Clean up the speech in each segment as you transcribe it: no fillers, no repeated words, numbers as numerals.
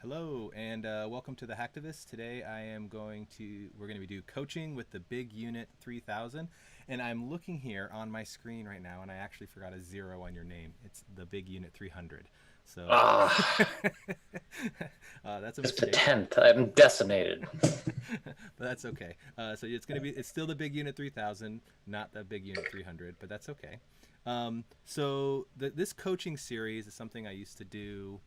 Hello and welcome to the Hacktivist. Today we're going to be do coaching with the Big Unit 3000, and I'm looking here on my screen right now, and I actually forgot a zero on your name. It's the Big Unit 300. So Ah, that's a just the mistake, 10th. I'm decimated. but that's okay. So it's still the Big Unit 3000, not the Big Unit 300, but that's okay. This coaching series is something I used to do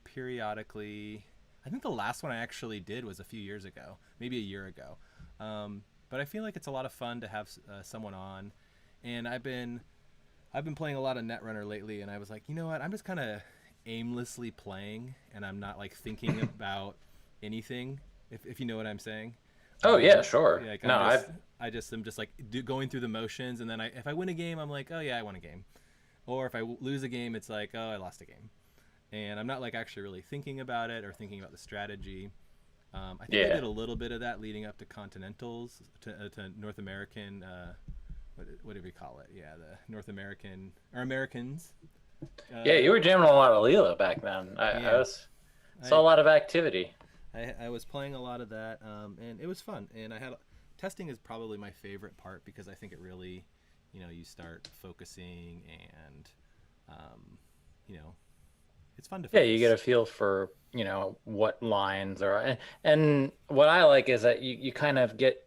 periodically. I think the last one I actually did was a few years ago, maybe a year ago. But I feel like it's a lot of fun to have someone on, and I've been playing a lot of Netrunner lately, and I was like, you know what? I'm just kind of aimlessly playing, and I'm not like thinking about anything. If you know what I'm saying. Oh yeah, sure. Yeah, like No, I'm just like going through the motions, and then if I win a game, I'm like, oh yeah, I won a game. Or if I lose a game, it's like, oh, I lost a game. And I'm not like actually really thinking about it or thinking about the strategy. I think I yeah, did a little bit of that leading up to Continentals, to North American. What do we call it? Yeah, the North American or Americans. yeah. Uh, You were jamming a lot of Leela back then. I yeah, was saw I, a lot of activity. I was playing a lot of that, and it was fun. And testing is probably my favorite part because I think it really, you start focusing and, um, you know, it's fun to Yeah, you get focus. a feel for what lines are, and what I like is that you kind of get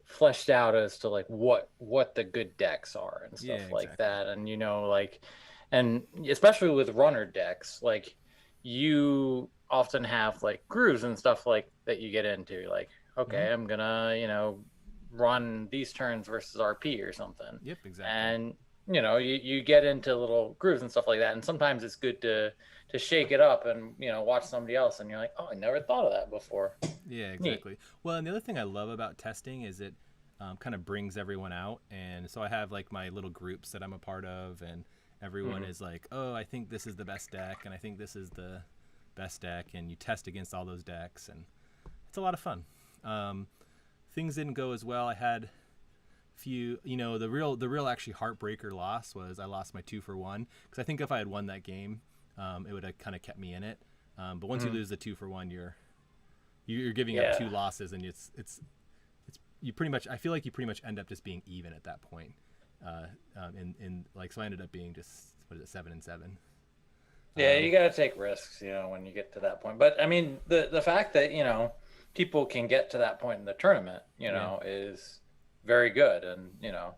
fleshed out as to like what the good decks are and Yeah, stuff like exactly. that, and and especially with runner decks, like you often have like grooves and stuff like that you get into, like Mm-hmm. okay, I'm gonna run these turns versus RP or something, Yep, exactly. and you get into little grooves and stuff like that, and sometimes it's good to shake it up and watch somebody else, and you're like, oh, I never thought of that before. Yeah, Neat. exactly. Well, and the other thing I love about testing is it kind of brings everyone out. And so I have like my little groups that I'm a part of, and everyone Hmm. is like, oh, I think this is the best deck, and I think this is the best deck. And you test against all those decks, and it's a lot of fun. Um, Things didn't go as well. I had few, the real actually heartbreaker loss was I lost my 2-for-1 because I think if I had won that game, it would have kind of kept me in it. But once you Hmm. lose the 2-for-1, you're giving up two Yeah. losses, and it's you pretty much. I feel like you pretty much end up just being even at that point. In like so, I ended up being just what is it, 7-7. Yeah, Um, you got to take risks, when you get to that point. But I mean, the fact that, people can get to that point in the tournament, yeah, is very good, and, yeah.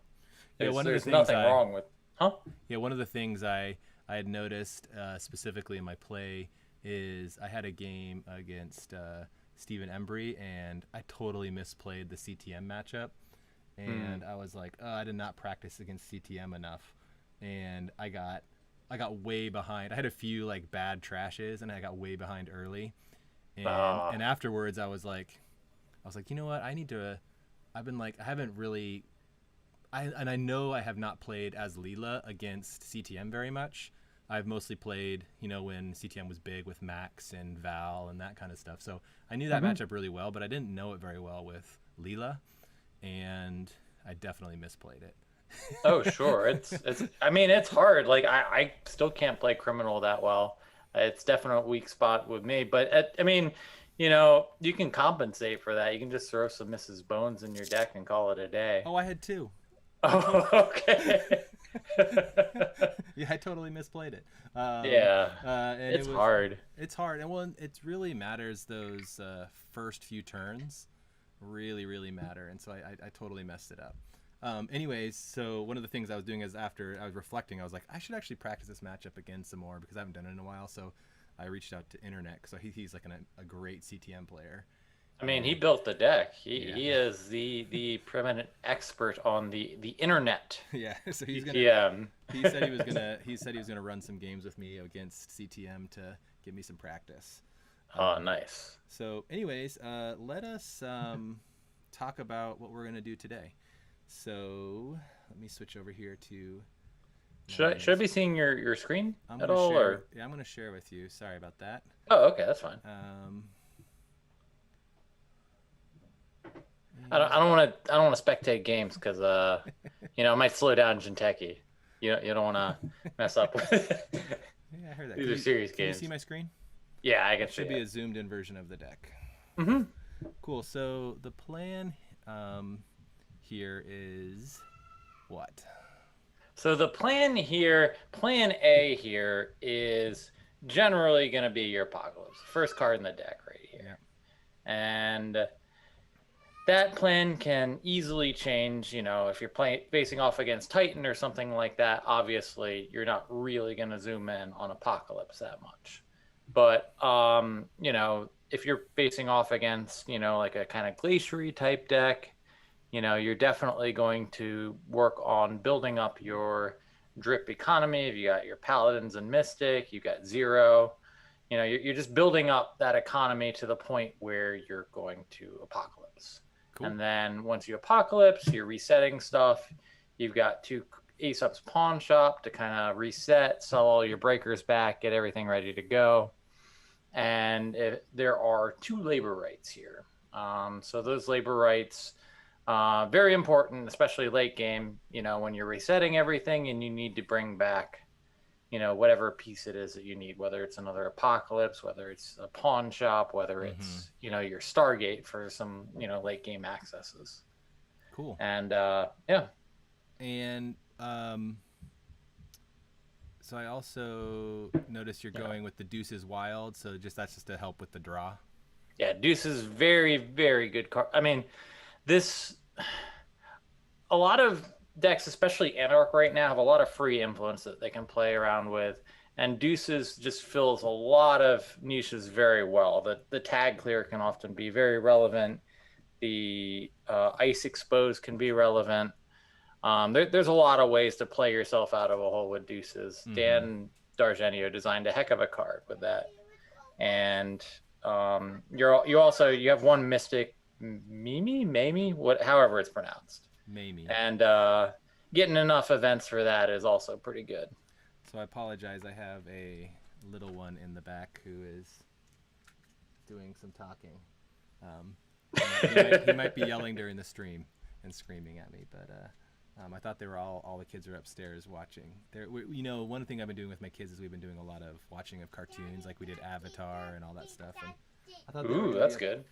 there's nothing wrong with, huh? One of the things I had noticed specifically in my play is I had a game against Stephen Embry, and I totally misplayed the CTM matchup, Hmm. and I was like, oh, I did not practice against CTM enough, and I got way behind. I had a few like bad trashes, and I got way behind early, and Ah, afterwards I was like, you know what, I need to. I've been like I haven't really and I know I have not played as Leela against CTM very much. I've mostly played, when CTM was big with Max and Val and that kind of stuff. So I knew that mhm. matchup really well, but I didn't know it very well with Leela, and I definitely misplayed it. Oh, sure. I mean, it's hard. Like I still can't play criminal that well. It's definitely a weak spot with me. But I mean, you can compensate for that. You can just throw some Mrs. Bones in your deck and call it a day. Oh, I had two. I told. Oh, okay. Yeah, I totally misplayed it. Yeah, And it's hard. it's hard, and well, it really matters those first few turns, really, really matter, and so I totally messed it up. Anyways, so one of the things I was doing is after I was reflecting, I was like, I should actually practice this matchup again some more because I haven't done it in a while. So I reached out to Internet, so he's like a great CTM player, I mean, he and built the deck. He yeah, he is the preeminent expert on the internet. yeah. So He, he's gonna. he He said he was gonna. He said he was gonna run some games with me against CTM to give me some practice. oh, Um, nice. anyways, let us talk about what we're gonna do today. So let me switch over here to my. Should I be seeing your screen I'm at gonna all, share. or? Yeah, I'm gonna share with you. Sorry about that. Oh, okay, that's fine. Um, I don't want to spectate games because it might slow down Jinteki. You don't want to mess up with it. yeah, I heard that. These are serious Can you see games. my screen? Yeah, I can It see should be it. a zoomed in version of the deck. Hmm. Cool. So the plan here is what? So the plan here, plan A here, is generally going to be your Apocalypse, first card in the deck right here. Yeah. And that plan can easily change. If you're facing off against Titan or something like that, obviously you're not really going to zoom in on Apocalypse that much. But if you're facing off against, like a kind of glaciary type deck, you're definitely going to work on building up your drip economy. If you got your Paladins and Mystic, you got Zero, you're just building up that economy to the point where you're going to Apocalypse. Cool. And then once you Apocalypse, you're resetting stuff. You've got two Aesop's Pawn Shop to kind of reset, sell all your breakers back, get everything ready to go. And there are two labor rights here. So those labor rights, very important, especially late game, when you're resetting everything and you need to bring back, whatever piece it is that you need, whether it's another Apocalypse, whether it's a pawn shop, whether it's, your Stargate for some, late game accesses. Cool. And yeah. And so I also noticed you're going with the Deuces Wild, so that's just to help with the draw. Yeah, Deuce is very, very good card. I mean, a lot of decks, especially Anarch right now, have a lot of free influence that they can play around with. And Deuces just fills a lot of niches very well. The tag clear can often be very relevant. The Ice Expose can be relevant. There's a lot of ways to play yourself out of a hole with Deuces. Dan Dargenio designed a heck of a card with that. And you have one Mystic, Mamie, however it's pronounced. Mamie. And getting enough events for that is also pretty good. So I apologize. I have a little one in the back who is doing some talking. He might be yelling during the stream and screaming at me, but I thought they were all the kids are upstairs watching. One thing I've been doing with my kids is we've been doing a lot of watching of cartoons, like we did Avatar and all that stuff. And I thought ooh, that's good.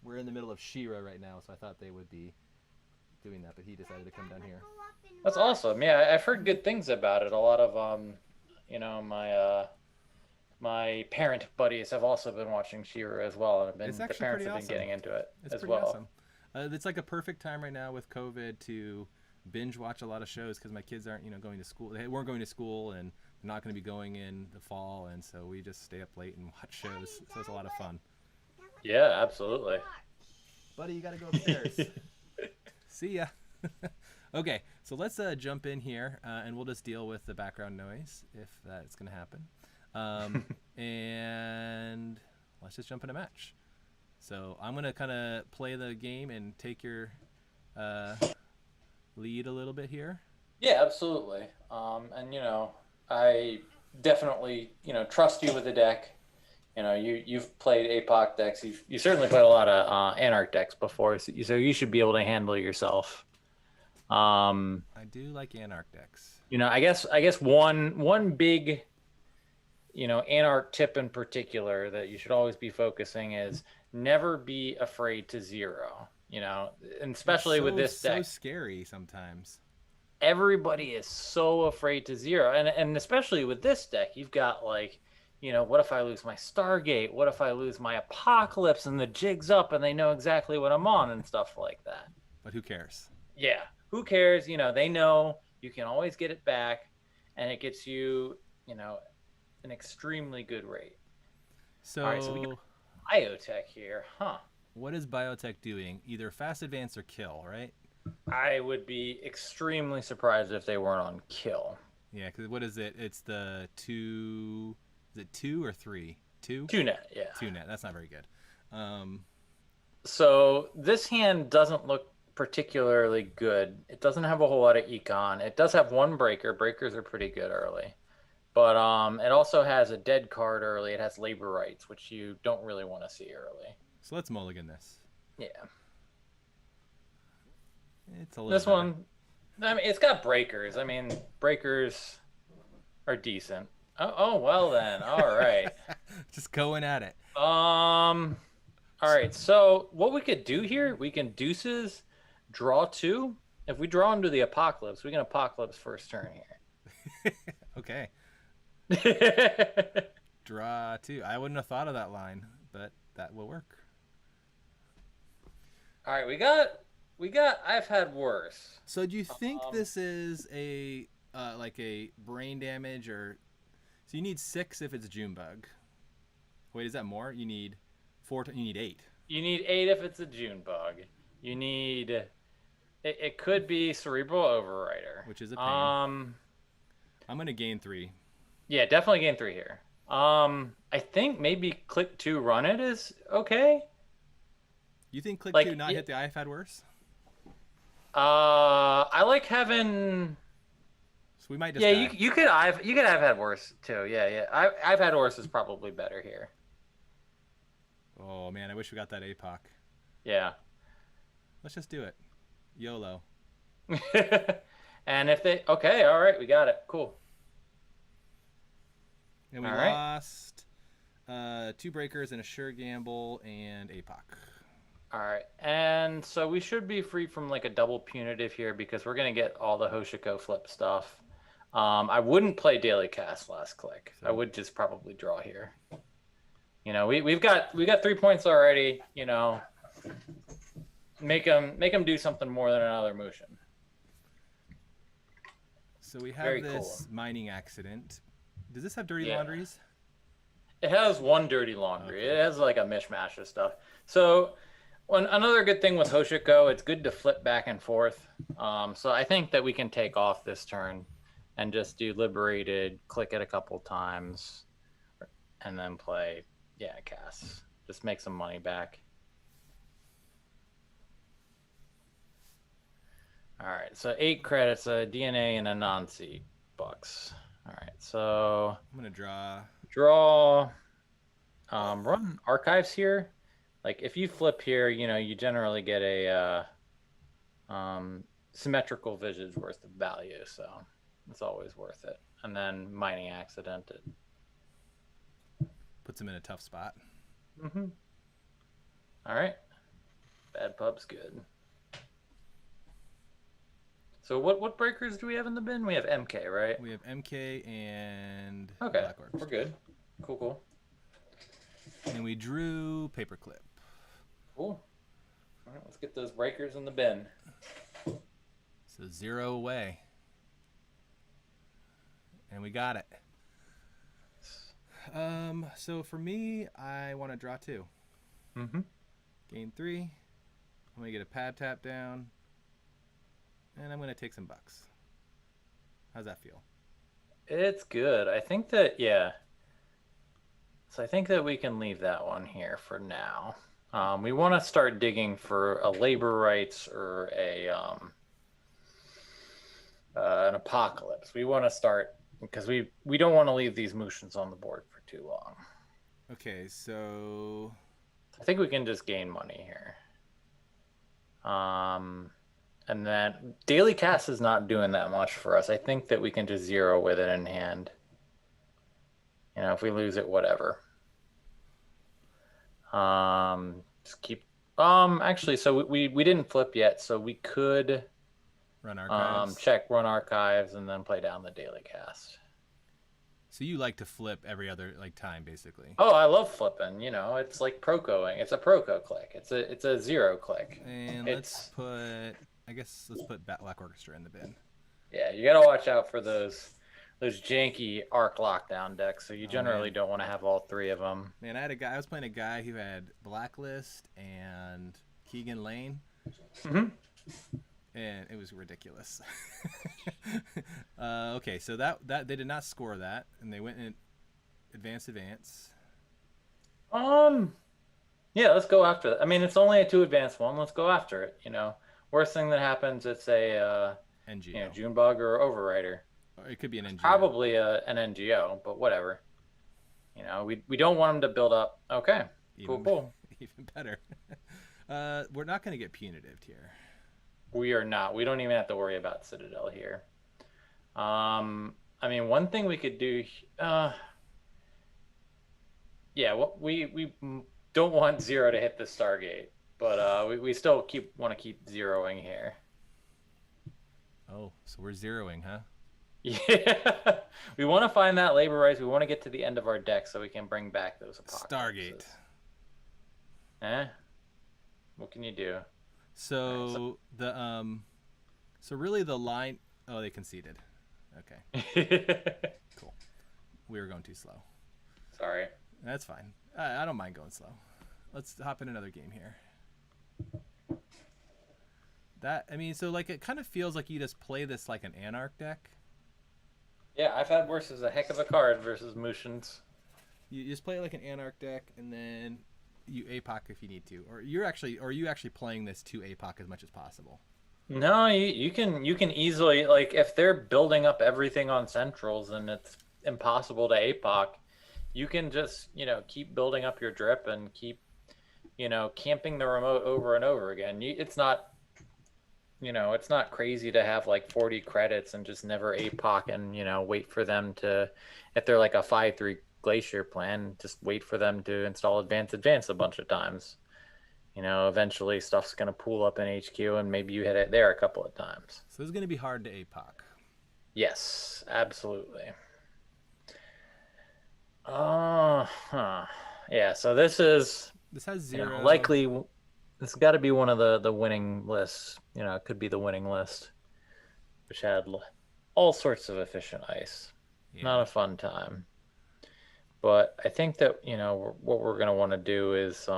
We're in the middle of She-Ra right now, so I thought they would be doing that, but he decided to come down here. That's awesome. Yeah, I've heard good things about it. A lot of my parent buddies have also been watching She-Ra as well, and the parents have been getting into it as well. Awesome. It's like a perfect time right now with COVID to binge watch a lot of shows because my kids aren't going to school. They weren't going to school and they're not going to be going in the fall, and so we just stay up late and watch shows. So it's a lot of fun. Yeah, absolutely. Buddy, you got to go upstairs. See ya. Okay, so let's jump in here and we'll just deal with the background noise if that's going to happen. And let's just jump in a match. So I'm going to kind of play the game and take your lead a little bit here. Yeah, absolutely. And, I definitely, trust you with the deck. You've played APOC decks. You certainly played a lot of Anarch decks before, so you should be able to handle it yourself. I do like Anarch decks. I guess one big, Anarch tip in particular that you should always be focusing is never be afraid to zero. And especially with this deck, so scary sometimes. Everybody is so afraid to zero, and especially with this deck, you've got what if I lose my Stargate? What if I lose my Apocalypse and the jig's up and they know exactly what I'm on and stuff like that? But who cares? Yeah, who cares? They know you can always get it back, and it gets you, an extremely good rate. So, all right, so we got Biotech here, huh? What is Biotech doing? Either fast advance or kill, right? I would be extremely surprised if they weren't on kill. Yeah, because what is it? It's the 2... Is it 2 or 3? 2? 2 net, yeah. 2 net. That's not very good. So this hand doesn't look particularly good. It doesn't have a whole lot of econ. It does have one breaker. Breakers are pretty good early. But it also has a dead card early. It has labor rights, which you don't really want to see early. So let's mulligan this. Yeah. It's a little This better. one, I mean, it's got breakers. I mean, breakers are decent. Oh well then. All right. Just going at it. All right. So what we could do here, we can deuces, draw two. If we draw into the apocalypse, we can apocalypse first turn Okay. here. Draw two. I wouldn't have thought of that line, but that will work. All right, we got. I've had worse. So do you think Um, this is a like a brain damage or so you need 6 if it's Junebug. Wait, is that more? You need 4 you need 8. you need 8 if it's a June bug. You need. It could be cerebral overrider. Which is a pain. I'm going to gain 3. Yeah, definitely gain 3 here. I think maybe click 2 run it is okay. You think click Like 2 not hit the I've had worse? I like having. So we might just Yeah, die. you could have had worse too. Yeah. I've had worse is probably better here. Oh man, I wish we got that APOC. Yeah. Let's just do it. YOLO. And if they okay, all right, we got it. Cool. And we All right. lost 2 breakers and a sure gamble and APOC. All right. And so we should be free from like a double punitive here because we're gonna get all the Hoshiko flip stuff. I wouldn't play daily cast last click. I would just probably draw here. You know, we've got 3 points already. You know, make them do something more than another motion. So we have Very this cool. mining accident. Does this have dirty Yeah. laundries? It has one dirty laundry. It has like a mishmash of stuff. So another good thing with Hoshiko, it's good to flip back and forth. So I think that we can take off this turn and just do liberated, click it a couple times, and then play, cast. Just make some money back. All right, so 8 credits, a DNA, and a non-seat bucks. All right, so I'm going to draw. draw, run archives here. Like if you flip here, you know, you generally get a symmetrical visage worth of value, so it's always worth it. And then mining accident. Puts him in a tough spot. All right, bad pub's good. So what breakers do we have in the bin? We have MK, right? We have MK and Okay, Black Orcs. we're good. Cool. And we drew Paperclip. Cool. All right, let's get those breakers in the bin. So 0 away. And we got it. So for me, I want to draw 2. Gain 3. I'm going to get a pad tap down. And I'm going to take some bucks. How's that feel? It's good. I think that, yeah. So I think that we can leave that one here for now. We want to start digging for a labor rights or an apocalypse. We want to start because we don't want to leave these motions on the board for too long. Okay, so I think we can just gain money here. And then daily cast is not doing that much for us. I think that we can just 0 with it in hand. You know, if we lose it, whatever. Just keep. Actually, so we didn't flip yet, so we could run archives. check run archives and then play down the daily cast. So you like to flip every other time, basically. Oh, I love flipping. You know, it's like procoing. It's a proco click. It's a 0 click. And let's put Black Orchestra in the bin. Yeah, you gotta watch out for those janky arc lockdown decks. So you generally don't want to have all 3 of them. Man, I was playing a guy who had Blacklist and Keegan Lane. And it was ridiculous. Okay, so that they did not score that, and they went in advance. Yeah, let's go after it. I mean, it's only a 2 advanced one. Let's go after it. You know, worst thing that happens, it's a NGO. Junebug or Overrider. Or it could be an NGO. Probably an NGO, but whatever. You know, we don't want them to build up. Okay, cool. Even better. We're not going to get punitive here. We are not. We don't even have to worry about Citadel here. I mean, one thing we could do. yeah, we don't want zero to hit the Stargate, but we still want to keep zeroing here. Oh, so we're zeroing, huh? Yeah, we want to find that labor rights. We want to get to the end of our deck so we can bring back those Stargate. apocalypses. Eh? What can you do? All right, So so really the line. Oh, they conceded. Okay, so... cool. We were going too slow. Sorry. That's fine. I don't mind going slow. Let's hop in another game here. So like it kind of feels like you just play this like an Anarch deck. Yeah, I've had worse as a heck of a card versus Mushin's. You just play it like an Anarch deck, and then you APOC if you need to, or you actually playing this to APOC as much as possible. No, you can easily, like, if they're building up everything on centrals and it's impossible to APOC, you can just, keep building up your drip and keep, camping the remote over and over again. It's not crazy to have like 40 credits and just never APOC and, wait for them to, if they're like a 5-3 glacier plan, just wait for them to install advance a bunch of times. Eventually stuff's going to pool up in HQ and maybe you hit it there a couple of times. So this is going to be hard to APOC. Yes, absolutely. Yeah, so this has zero. likely, this got to be one of the winning lists. It could be the winning list, which had all sorts of efficient ice. Yeah. Not a fun time. But I think that, what we're going to want to do is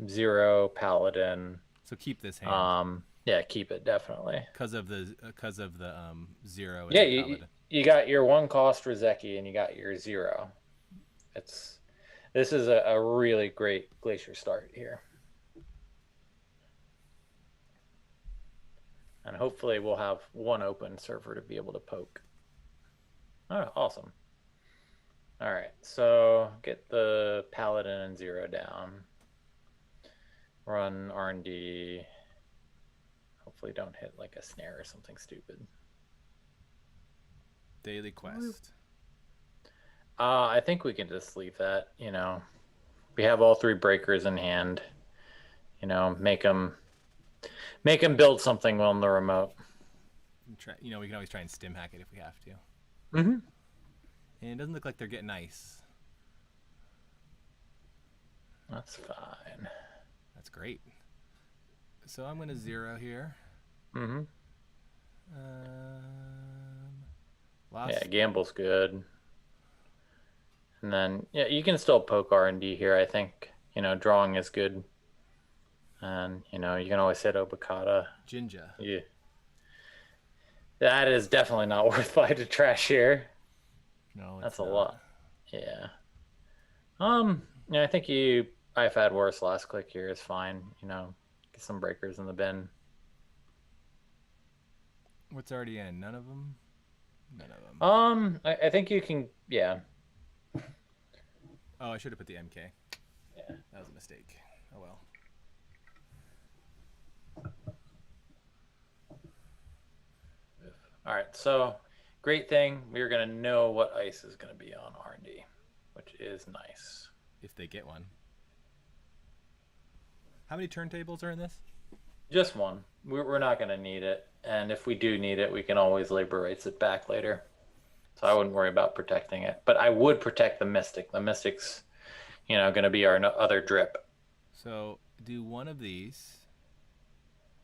zero Paladin. So keep this hand. Yeah, keep it definitely. Because of the zero. Yeah, you got your 1-cost Rizeki and you got your 0. This is a really great glacier start here. And hopefully we'll have one open server to be able to poke. Oh, awesome. All right, so get the Paladin and 0 down. Run R&D. Hopefully don't hit like a snare or something stupid. Daily quest. I think we can just leave that, We have all 3 breakers in hand. Make them build something on the remote. We can always try and stim hack it if we have to. Mm-hmm. And it doesn't look like they're getting ice. That's fine. That's great. So I'm going to 0 here. Mm-hmm. Lost. Yeah, gamble's good. And then, yeah, you can still poke R&D here, I think. Drawing is good. And, you can always hit Obokata. Jinja. Yeah. That is definitely not worth 5 to trash here. No, that's not a lot. Yeah. Yeah, I think I've had worse. Last click here is fine. Get some breakers in the bin. What's already in? None of them? None of them. I think you can, yeah. Oh, I should have put the MK. Yeah. That was a mistake. Oh well. All right, so great thing. We're going to know what ice is going to be on R&D, which is nice. If they get one. How many turntables are in this? Just one. We're not going to need it. And if we do need it, we can always labor rights it back later. So I wouldn't worry about protecting it. But I would protect the Mystic. The Mystic's, going to be our other drip. So do one of these.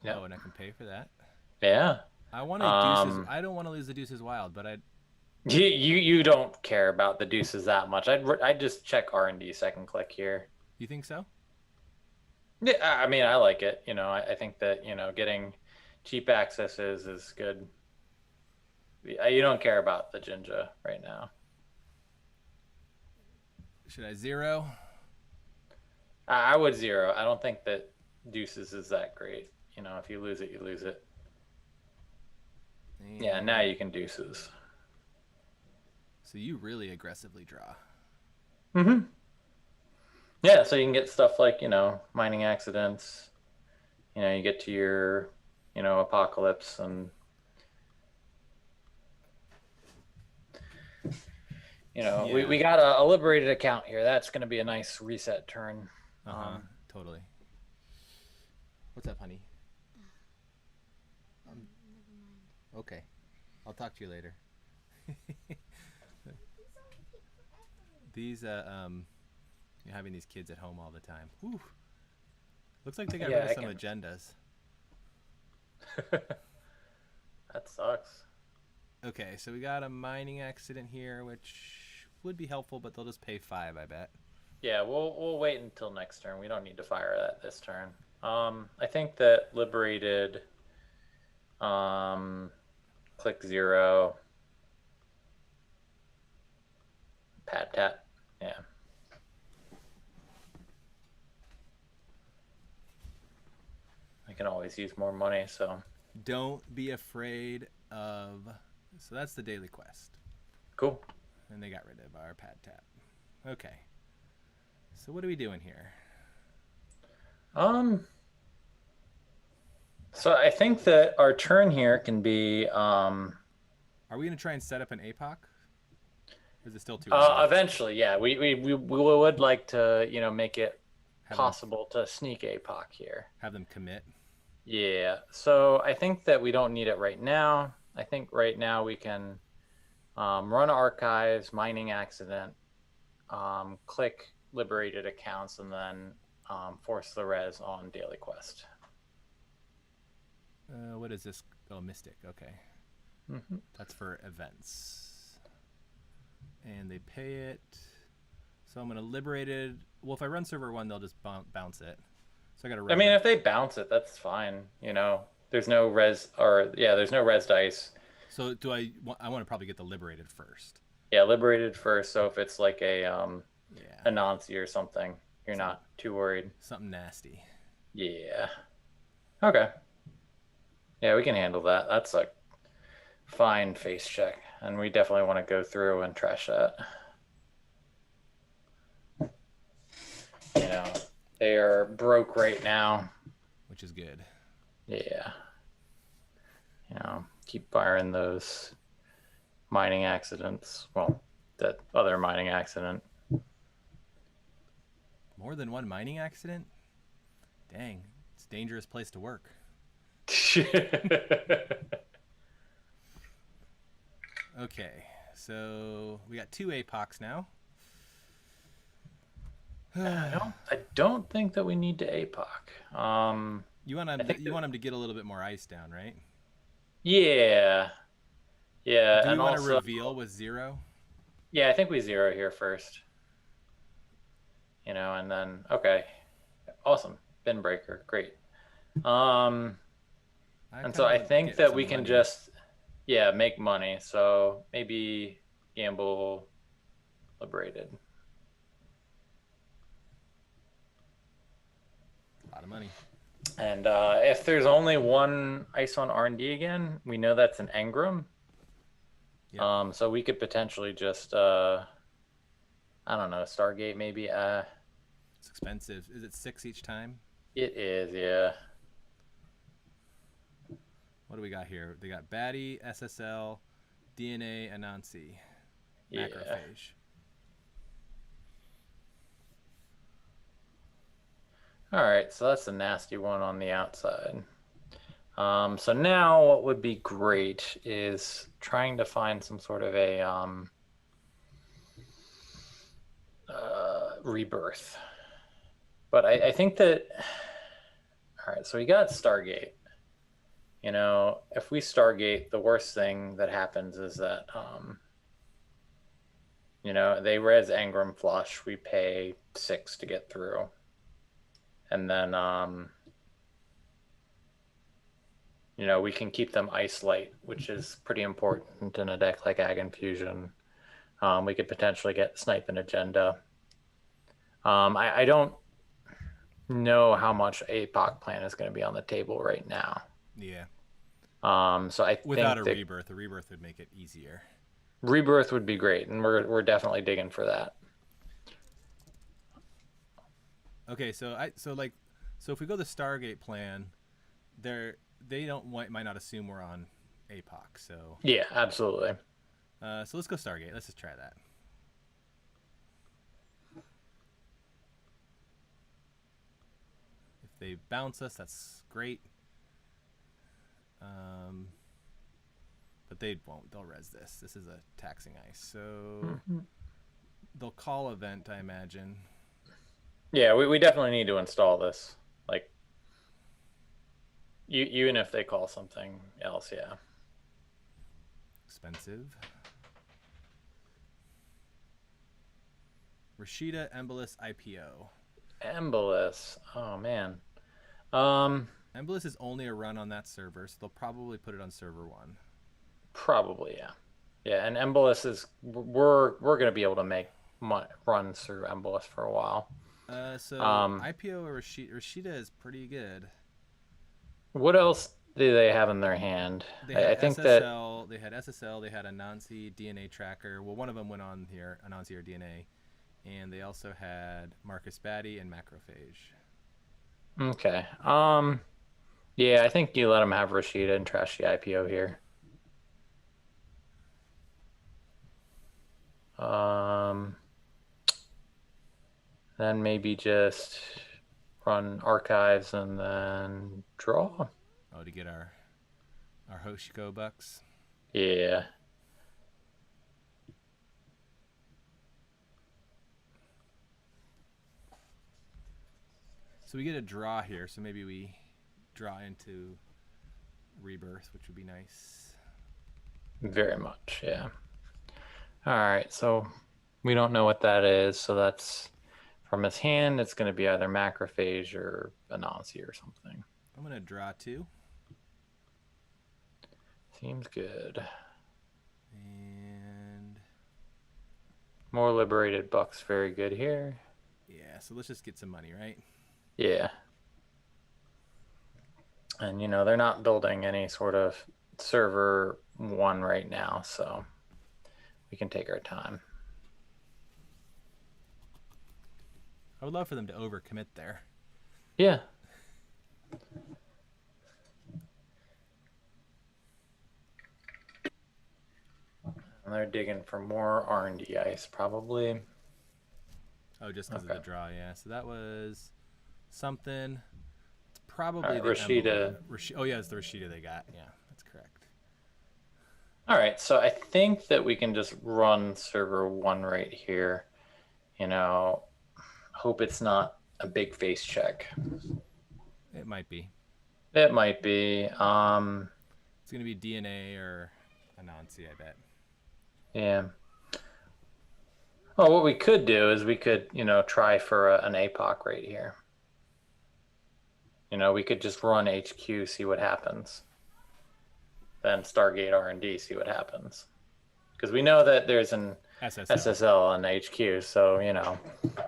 Yep. Oh, and I can pay for that. Yeah. I want to Deuces. I don't want to lose the Deuces Wild, but You don't care about the Deuces that much. I'd just check R&D second click here. You think so? Yeah, I mean, I like it. I think that, getting cheap access is good. You don't care about the Jinja right now. Should I 0? I would 0. I don't think that Deuces is that great. If you lose it, you lose it. And yeah, now you can Deuces. So you really aggressively draw. Mm-hmm. Yeah, so you can get stuff like, mining accidents. You get to your, apocalypse and... You know, Yeah. we got a liberated account here. That's going to be a nice reset turn. Uh-huh. Totally. What's up, honey? Okay. I'll talk to you later. These you're having these kids at home all the time. Whew. Looks like they got Yeah, rid of I some can. agendas. That sucks. Okay, so we got a mining accident here, which would be helpful, but they'll just pay 5, I bet. Yeah, we'll wait until next turn. We don't need to fire that this turn. I think that liberated. Um, click 0. Pad tat. Yeah. I can always use more money, so Don't be afraid of. So that's the daily quest. cool. And they got rid of our pad tap. Okay. So what are we doing here? Um, so I think that our turn here can be Are we going to try and set up an APOC? Or is it still too early? eventually, yeah. We would like to, you know, make it Have them possible to sneak APOC here. have them commit. Yeah. So I think that we don't need it right now. I think right now we can run archives, mining accident, click liberated accounts, and then force the res on daily quest. What is this? Oh, Mystic. Okay. Mm-hmm. That's for events. And they pay it. So I'm going to liberate it. Well, if I run server 1, they'll just bounce it. So I got to run. I mean, if they bounce it, that's fine. You know, there's no res, or yeah, there's no res dice. So do I want to probably get the liberated first. Yeah, liberated first. So if it's like a Yeah. Anansi or something, you're not too worried. Something nasty. Yeah. Okay. Yeah, we can handle that. That's a fine face check, and we definitely want to go through and trash that. You know, they are broke right now. Which is good. Yeah. You know, keep firing those mining accidents. Well, that other mining accident. More than one mining accident? Dang. It's a dangerous place to work. Okay. So we got 2 APOCs now. I don't think that we need to APOC. You want them to get a little bit more ice down, right? Yeah. Yeah, Do we and want to also reveal with 0? yeah, I think we 0 here first. You know, and then okay. Awesome. Bin breaker. Great. And so I think that we can just make money. So maybe gamble liberated. A lot of money. And if there's only one ice on R&D again, we know that's an engram. Yep. So we could potentially just I don't know, Stargate maybe. It's expensive. Is it 6 each time? It is, yeah. What do we got here? They got Batty, SSL, DNA, Anansi, macrophage. All right, so that's a nasty one on the outside. So now what would be great is trying to find some sort of a rebirth. But I think that, all right, so we got Stargate. You know, if we Stargate, the worst thing that happens is that, you know, they res engram flush, we pay 6 to get through. And then, you know, we can keep them ice light, which is pretty important in a deck like Ag Infusion. We could potentially get Snipe and Agenda. I don't know how much APOC plan is going to be on the table right now. Yeah. So I without think a rebirth would make it easier. Rebirth would be great, and we're definitely digging for that. Okay, so if we go the Stargate plan, they might not assume we're on APOC. So yeah, absolutely. So let's go Stargate. Let's just try that. they bounce us, that's great. But they won't. They'll res this. This is a taxing ice. So they'll call event, I imagine. Yeah, we definitely need to install this. Like, even if they call something else, yeah. Expensive. Rashida Embolus IPO. Embolus. Oh man. Embolus is only a run on that server, so they'll probably put it on server 1. Probably, yeah. Yeah, and Embolus is we're gonna be able to make runs through Embolus for a while. So IPO or Rashida is pretty good. What else do they have in their hand? They had I think SSL, they had SSL, they had Anansi DNA tracker. Well, one of them went on here, Anansi or DNA, and they also had Marcus Batty and Macrophage. Okay. Yeah, I think you let them have Rashida and trash the IPO here. Then maybe just run archives and then draw. Oh, to get our Hoshiko bucks. Yeah. So we get a draw here, so maybe we draw into Rebirth, which would be nice. Very much, yeah. All right, so we don't know what that is, so that's from his hand. It's going to be either Macrophage or Anansi or something. I'm going to draw 2. Seems good. And more liberated bucks, very good here. Yeah, so let's just get some money, right? Yeah. And you know, they're not building any sort of server 1 right now, so we can take our time. I would love for them to overcommit there. Yeah. And they're digging for more R&D ice, probably. Oh, just because of the draw, yeah. So that was something. It's probably the Rashida. Oh, yeah, it's the Rashida they got. Yeah, that's correct. All right, so I think that we can just run server 1 right here. You know, hope it's not a big face check. It might be. It might be. It's going to be DNA or Anansi, I bet. Yeah. Well, what we could do is we could, you know, try for an APOC right here. You know, we could just run HQ, see what happens. Then Stargate R&D, see what happens. Because we know that there's an SSL on HQ, so, you know,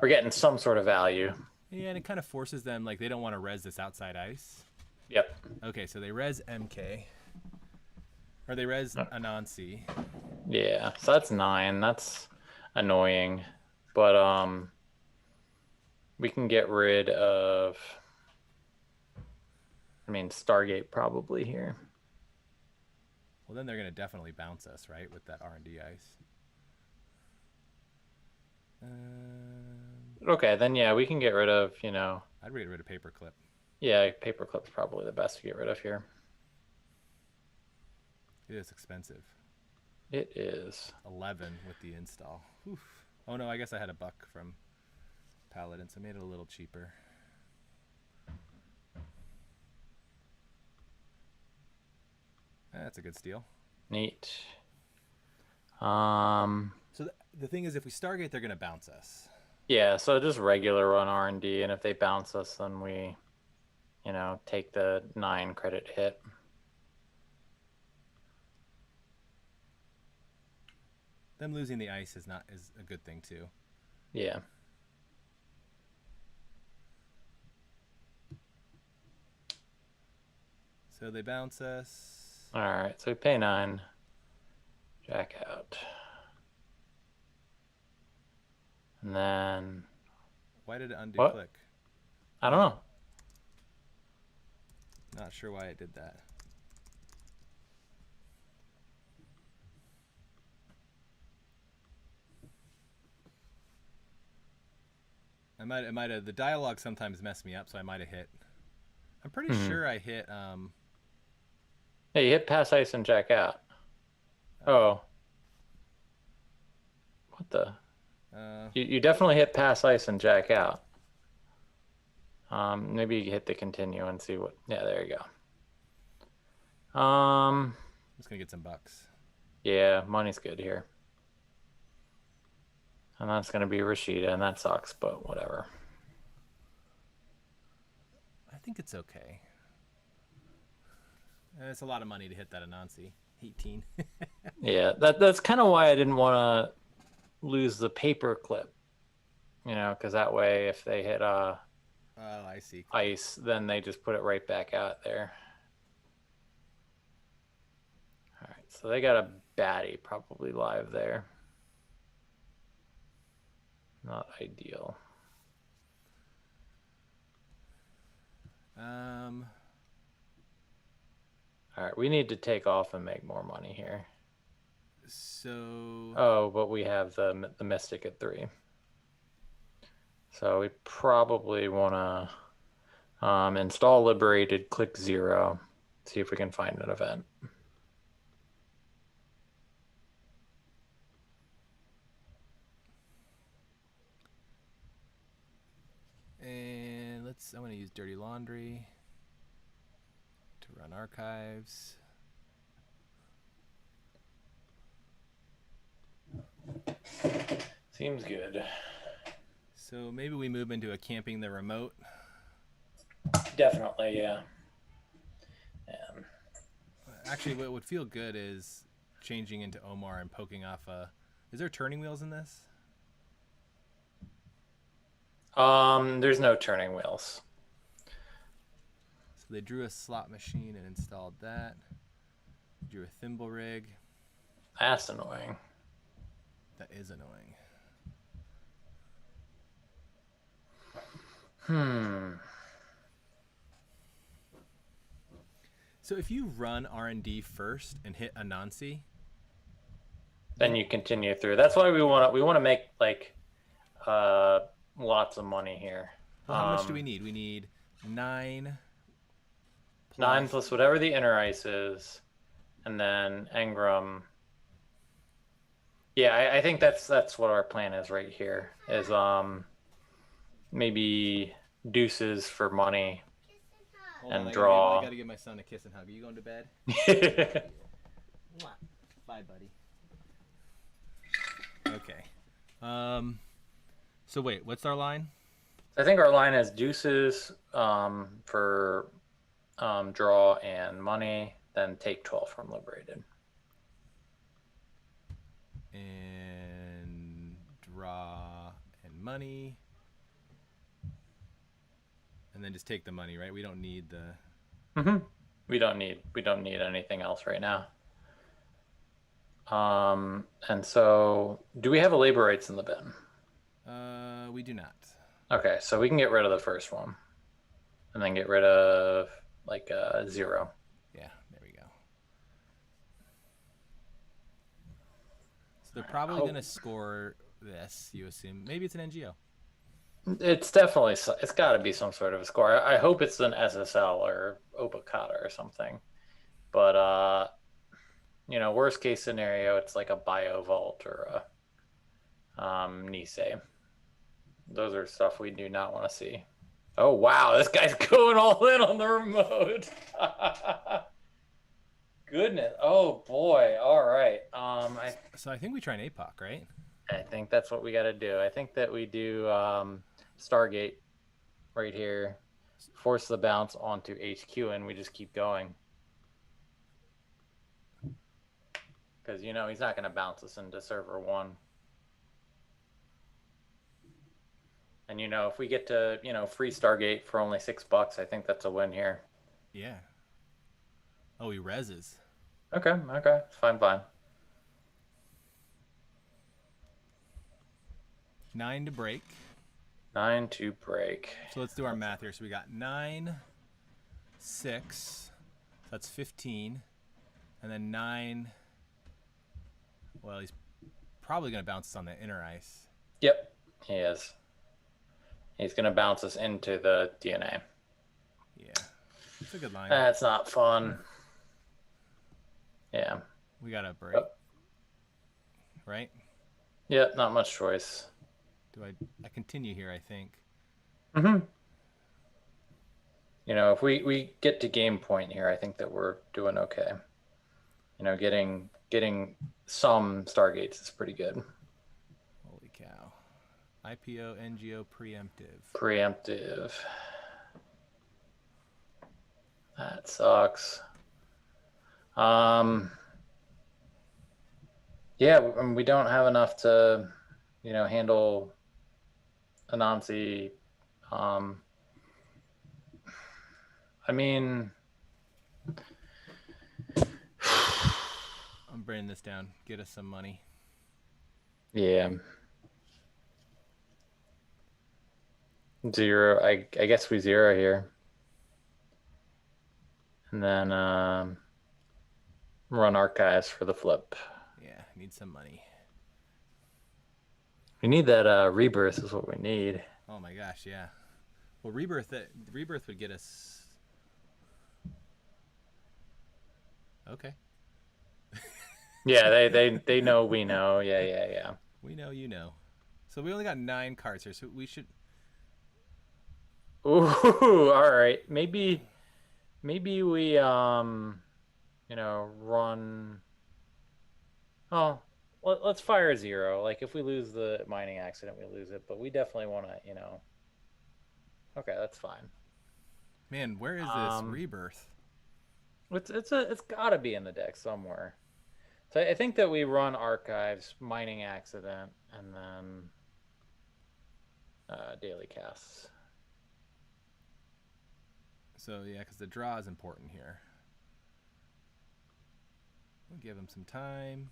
we're getting some sort of value. Yeah, and it kind of forces them, like, they don't want to res this outside ice. Yep. Okay, so they res MK. Or they res Anansi. Yeah, so that's 9. That's annoying. But we can get rid of, I mean, Stargate probably here. Well, then they're going to definitely bounce us, right, with that R&D ice. Okay, then yeah, we can get rid of, you know. I'd get rid of Paperclip. Yeah, Paperclip's probably the best to get rid of here. It is expensive. It is. 11 with the install. Oof. Oh no, I guess I had a buck from Paladin, so I made it a little cheaper. That's a good steal. Neat. So the thing is, if we Stargate, they're going to bounce us. Yeah, so just regular run R&D, and if they bounce us, then we, you know, take the 9 credit hit. Them losing the ice is a good thing too. Yeah. So they bounce us. All right, so we pay 9. Jack out. And then... Why did it undo what? click? I don't know. Not sure why it did that. I might have the dialogue sometimes messed me up, so I might have hit I'm pretty Hmm. sure I hit. Yeah, you hit pass ice and jack out. Uh, Oh, what the? uh, You definitely hit pass ice and jack out. Maybe you hit the continue and see what. Yeah, there you go. I'm just gonna get some bucks. Yeah, money's good here. And that's gonna be Rashida, and that sucks, but whatever. I think it's okay. It's a lot of money to hit that Anansi. 18. Yeah, that's kind of why I didn't want to lose the paper clip, because that way if they hit Oh, I see. Cool. ice, then they just put it right back out there. All right, so they got a baddie probably live there. Not ideal. Um, All right, we need to take off and make more money here. so Oh, but we have the Mystic at 3. So we probably want to install Liberated, click 0, see if we can find an event. and I'm gonna use Dirty Laundry to run archives. Seems good. So maybe we move into a camping the remote. Definitely, yeah. Actually, what would feel good is changing into Omar and poking off a. Is there turning wheels in this? There's no turning wheels. So they drew a slot machine and installed that. Drew a thimble rig. That's annoying. That is annoying. So if you run R&D first and hit Anansi, Then you continue through. That's why we want to make like lots of money here. well, how much do we need? We need 9 9 plus whatever the inner ice is, and then Engram. Yeah, I think that's what our plan is right here. Is maybe deuces for money. Hold and on, draw. I gotta give my son a kiss and hug. Are you going to bed? Bye, buddy. Okay. So wait, what's our line? I think our line is deuces for draw and money, then take 12 from Liberated. And draw and money. And then just take the money, right? We don't need the. We don't need anything else right now. And so do we have a labor rights in the bin? We do not. Okay, so we can get rid of the first one, and then get rid of like 0. Yeah, there we go. So they're probably going to score this, you assume. Maybe it's an NGO. It's definitely, it's got to be some sort of a score. I hope it's an SSL or Opacata or something. But, worst case scenario, it's like a BioVault or a Nisei. Those are stuff we do not want to see. Oh, wow, this guy's going all in on the remote. Goodness. Oh, boy. All right. So I think we try an APOC, right? I think that's what we got to do. I think that we do Stargate right here, force the bounce onto HQ, and we just keep going. Because, he's not going to bounce us into server 1. And, if we get to, free Stargate for only $6, I think that's a win here. Yeah. Oh, he reses. Okay. Fine. 9 to break. 9 to break. So let's do our math here. So we got 9, 6. That's 15. And then 9. Well, he's probably going to bounce us on the inner ice. Yep, he is. He's going to bounce us into the DNA. Yeah. It's a good line. That's not fun. Yeah. We got a break, right? Yeah, not much choice. Do I continue here, I think. Mm-hmm. If we get to game point here, I think that we're doing okay. Getting some Stargates is pretty good. Holy cow. IPO, NGO, preemptive. Preemptive. That sucks. Yeah, we don't have enough to, handle Anansi. Um, I mean, I'm bringing this down. Get us some money. yeah. Zero. I guess we zero here. And then run archives for the flip. Yeah, need some money. We need that rebirth is what we need. Oh my gosh, yeah. Well, rebirth would get us. Okay. Yeah, they know we know. Yeah. We know you know. So we only got 9 cards here, so we should. Ooh, all right. Maybe we run. Oh, let's fire zero. Like if we lose the mining accident, we lose it. But we definitely want to. Okay, that's fine. Man, where is this rebirth? It's got to be in the deck somewhere. So I think that we run archives, mining accident, and then daily casts. So yeah, because the draw is important here. We'll give him some time.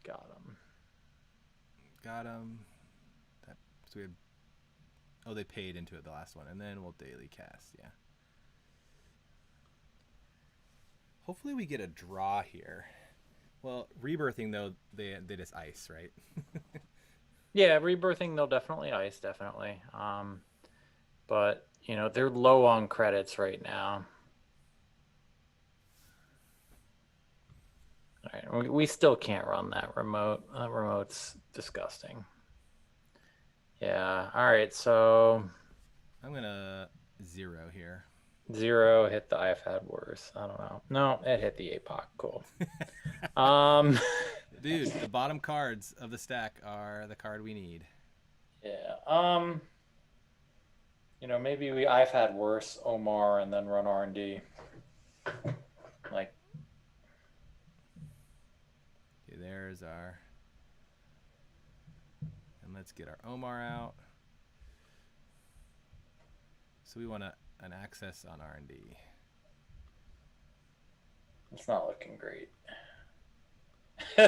Got him. So we have. Oh, they paid into it the last one, and then we'll daily cast. Yeah. Hopefully we get a draw here. Well, rebirthing though, they just ice, right? Yeah, rebirthing they'll definitely ice, definitely. But they're low on credits right now. All right, we still can't run that remote. That remote's disgusting. Yeah. All right, so I'm gonna zero here. Zero hit the I've had worse. I don't know. No, it hit the APOC. Cool. Dude, the bottom cards of the stack are the card we need. Yeah. Maybe I've had worse Omar and then run R&D. Like. Okay, there's our. And let's get our Omar out. So we want an access on R&D. It's not looking great. All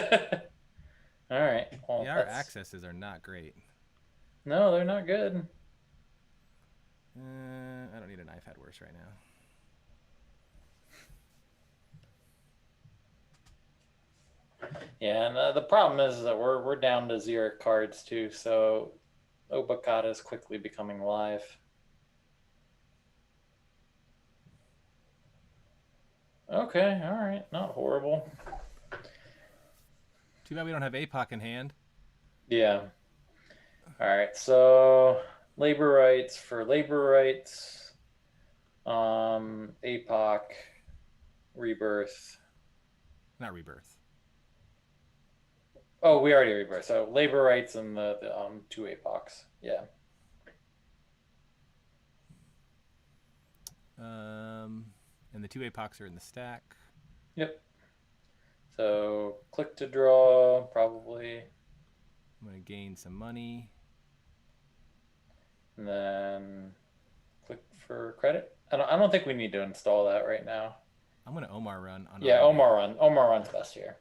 right. Well, yeah, our accesses are not great. No, they're not good. I don't need an I've had worse right now. Yeah, and the problem is that we're down to 0 cards too, so Obakata is quickly becoming live. Okay, all right, not horrible. Too bad we don't have APOC in hand. Yeah. All right, so labor rights for labor rights. APOC, rebirth. Not rebirth. Oh, we already rebirth. So labor rights and the 2 APOCs. Yeah. And the 2 APOCs are in the stack. Yep. So click to draw, probably. I'm going to gain some money. And then click for credit. I don't think we need to install that right now. I'm going to Omar run. Yeah, Omar run. Omar runs best here.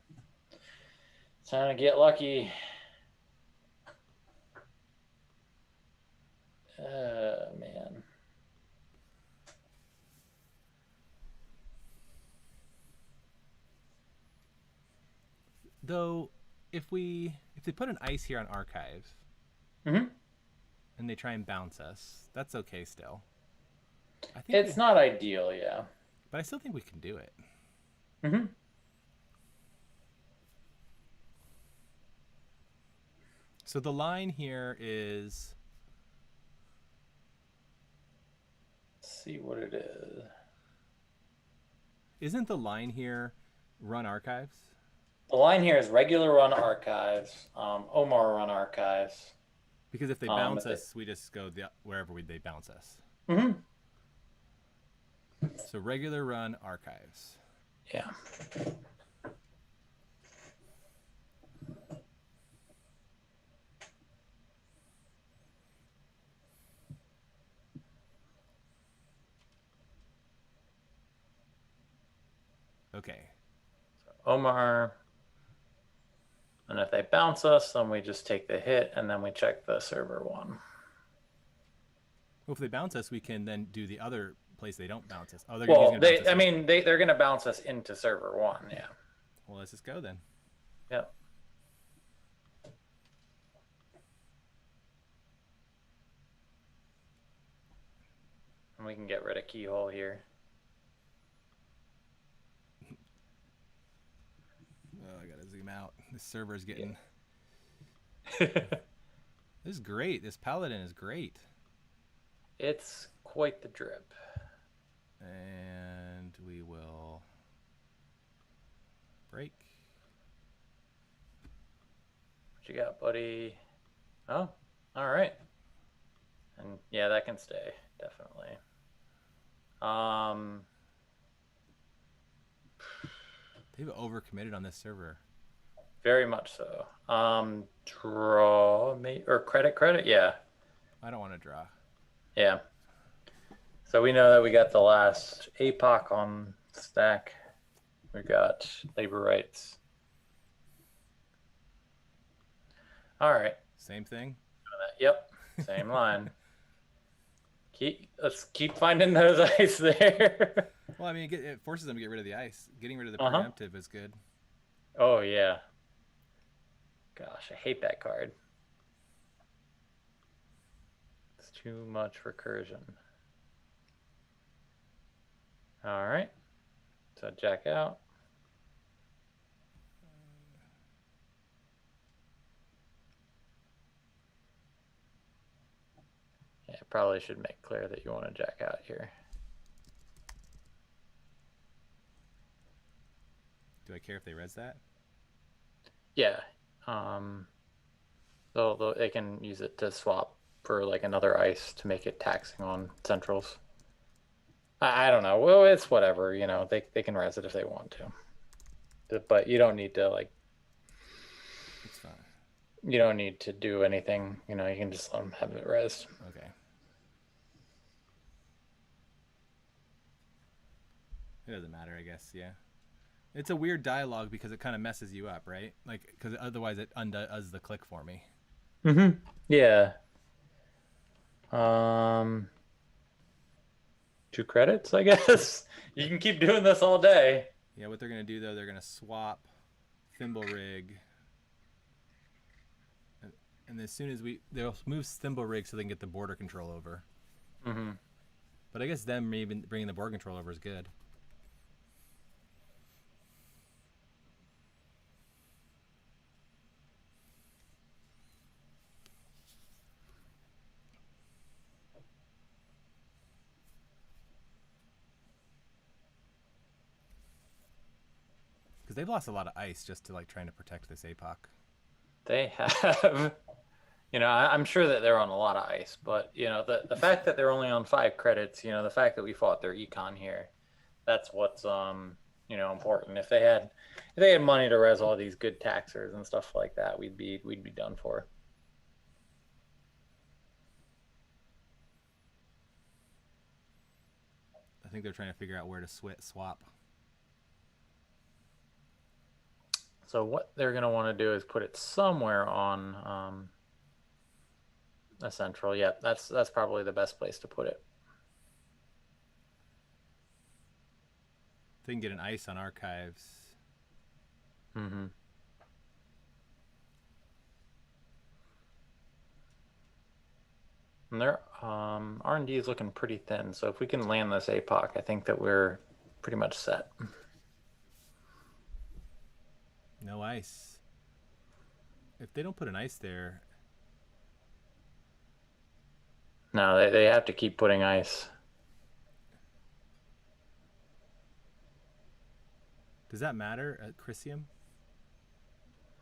Trying to get lucky. Man. Though, if they put an ice here on archive, Mm-hmm. and they try and bounce us, that's okay still. I think It's not ideal, yeah. but I still think we can do it. Hmm. So the line here is, Let's see what it is. isn't the line here run archives? The line here is regular run archives, Omar run archives. Because if they bounce If they, us, we just go wherever they bounce us. hmm. So regular run archives. Yeah. Okay. Omar. And if they bounce us, then we just take the hit and then we check the server one. Well, if they bounce us, we can then do the other place they don't bounce us. Oh, they're Well, going to bounce us. they're going to bounce us into server one. Yeah. Well, let's just go then. Yep. And we can get rid of keyhole here. Oh, I gotta zoom out. This server's getting. Yeah. This is great. This paladin is great. It's quite the drip. And we will break. What you got, buddy? Oh, all right. And yeah, that can stay definitely. They've overcommitted on this server. Very much so. Draw me or credit. Yeah. I don't want to draw. Yeah. So we know that we got the last APOC on stack. We got labor rights. All right. Same thing. Yep. Same line. Let's keep finding those ice there. Well, I mean, it forces them to get rid of the ice. Getting rid of the preemptive is good. Oh yeah. Gosh, I hate that card. It's too much recursion. All right. So jack out. Yeah, probably should make clear that you want to jack out here. Do I care if they res that? Yeah. They can use it to swap for like another ice to make it taxing on centrals. I don't know. Well, it's whatever, you know. They can res it if they want to. But you don't need to like. It's fine. You don't need to do anything. You know, you can just let them have it res. Okay. It doesn't matter, I guess. Yeah. It's a weird dialogue because it kind of messes you up, right? Like, because otherwise it undoes the click for me. Mm-hmm. Yeah. 2 credits, I guess. You can keep doing this all day. Yeah, what they're going to do, though, they're going to swap Thimble Rig. And as soon as they'll move Thimble Rig so they can get the border control over. Mm-hmm. But I guess them maybe bringing the border control over is good. Because they've lost a lot of ice just to like trying to protect this APOC. They have, you know, I'm sure that they're on a lot of ice, but you know, the fact that they're only on 5 credits, you know, the fact that we fought their econ here, that's what's you know, important. If they had money to res all these good taxers and stuff like that, we'd be done for. I think they're trying to figure out where to swap. So what they're going to want to do is put it somewhere on a central. Yep, that's probably the best place to put it. They can get an ice on archives. Mm-hmm. And their R&D is looking pretty thin. So if we can land this APOC, I think that we're pretty much set. No ice. If they don't put an ice there, No, they have to keep putting ice. does that matter at Chrysium?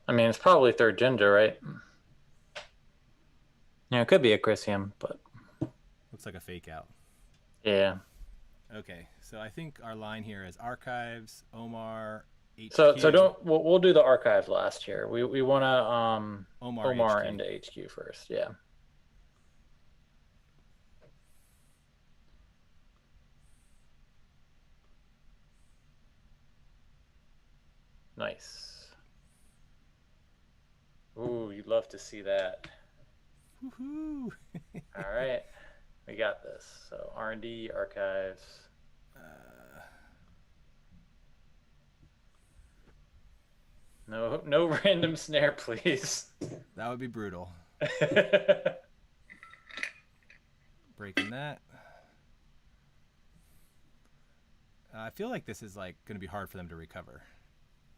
I mean, it's probably third ginger, right? Yeah, it could be a Chrysium, but Looks like a fake out. yeah. Okay, so I think our line here is archives, Omar, So HQ. don't we'll do the archive last here. We want to Omar Omar HQ. into HQ first. Yeah. Nice. Ooh, you'd love to see that. Woohoo! All right, we got this. So R&D archives. No random snare, please. That would be brutal. Breaking that. I feel like this is like going to be hard for them to recover.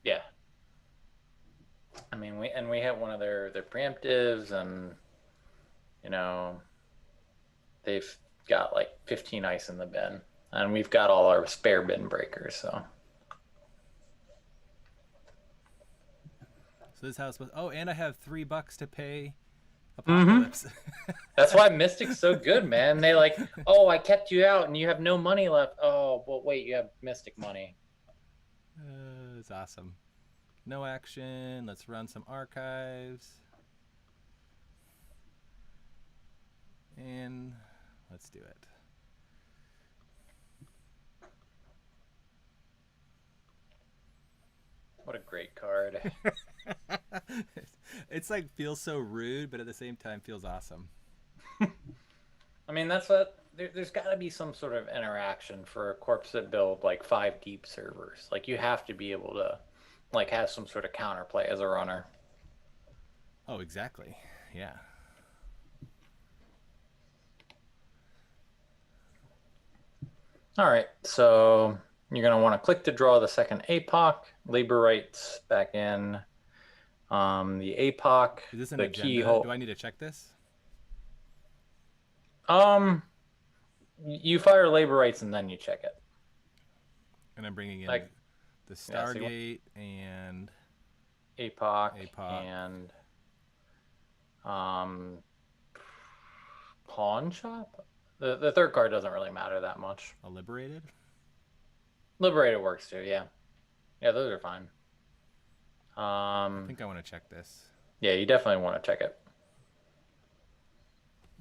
Yeah. I mean, we have one of their preemptives, and you know they've got like 15 ice in the bin, and we've got all our spare bin breakers. So this house was. Oh, and I have $3 to pay Apocalypse. that's why Mystic's so good, man. They like, oh, I kept you out, and you have no money left. Oh, well, wait, you have Mystic money. It's awesome. No action. Let's run some archives. And let's do it. What a great card. It's like feels so rude, but at the same time feels awesome. I mean, that's what there's got to be some sort of interaction for a corpse that build like 5 deep servers. Like you have to be able to like have some sort of counterplay as a runner. Oh, exactly. Yeah. All right, so you're going to want to click to draw the second APOC, labor rights back in. The APOC, Is this an the agenda? keyhole. Do I need to check this? You fire labor rights and then you check it. And I'm bringing in Like, the Stargate and APOC and pawn shop. The third card doesn't really matter that much. a Liberated. Liberated works too, yeah. Yeah, those are fine. I think I want to check this. Yeah, you definitely want to check it.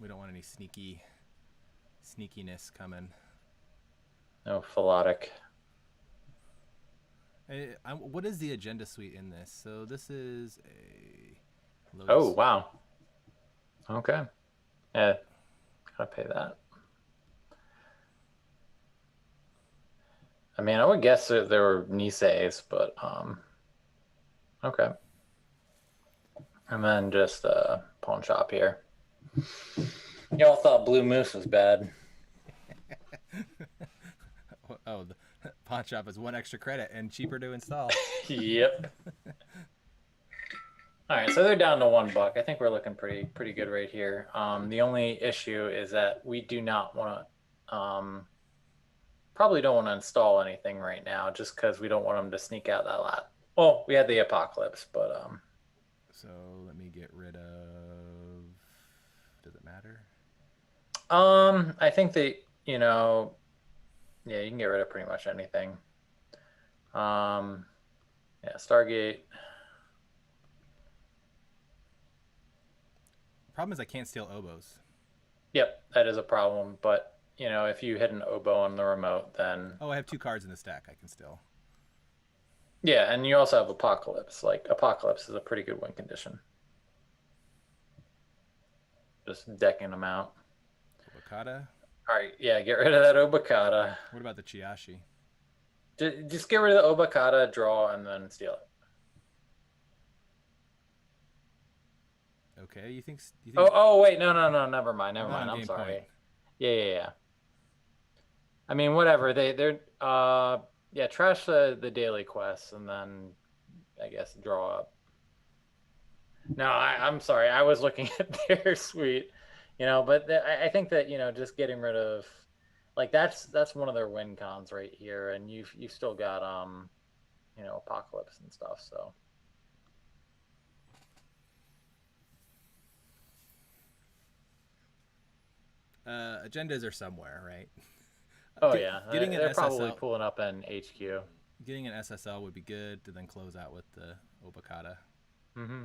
We don't want any sneakiness coming. No philotic. What is the agenda suite in this? So this is a Lotus. Oh, wow. Okay. Yeah, gotta pay that. I mean, I would guess that there were Niseis, but okay. And then just pawn shop here. Y'all thought Blue Moose was bad. Oh, the pawn shop is 1 extra credit and cheaper to install. Yep. All right, so they're down to $1. I think we're looking pretty good right here. The only issue is that we do not want to, probably don't want to install anything right now, just because we don't want them to sneak out that lot. Well, we had the Apocalypse, but So let me get rid of. Does it matter? I think that yeah, you can get rid of pretty much anything. Yeah, Stargate. Problem is I can't steal oboes. Yep, that is a problem. But if you hit an oboe on the remote, then Oh, I have 2 cards in the stack. I can still. yeah, and you also have Apocalypse. Like Apocalypse is a pretty good win condition. Just decking them out. Obokata. All right, yeah, get rid of that Obokata. What about the Chiashi? Just get rid of the Obokata, draw, and then steal it. Okay, you Oh, think wait, no, never mind, we're never not mind. on I'm game point. sorry. Yeah. I mean, whatever. They're yeah, trash the daily quests and then I guess draw up. No, I'm sorry. I was looking at their suite, but I think that, just getting rid of like that's one of their win cons right here, and you've still got Apocalypse and stuff, so. Agendas are somewhere, right? Oh yeah, Getting an they're probably SSL, pulling up an HQ. getting an SSL would be good to then close out with the Obokata. Mm-hmm.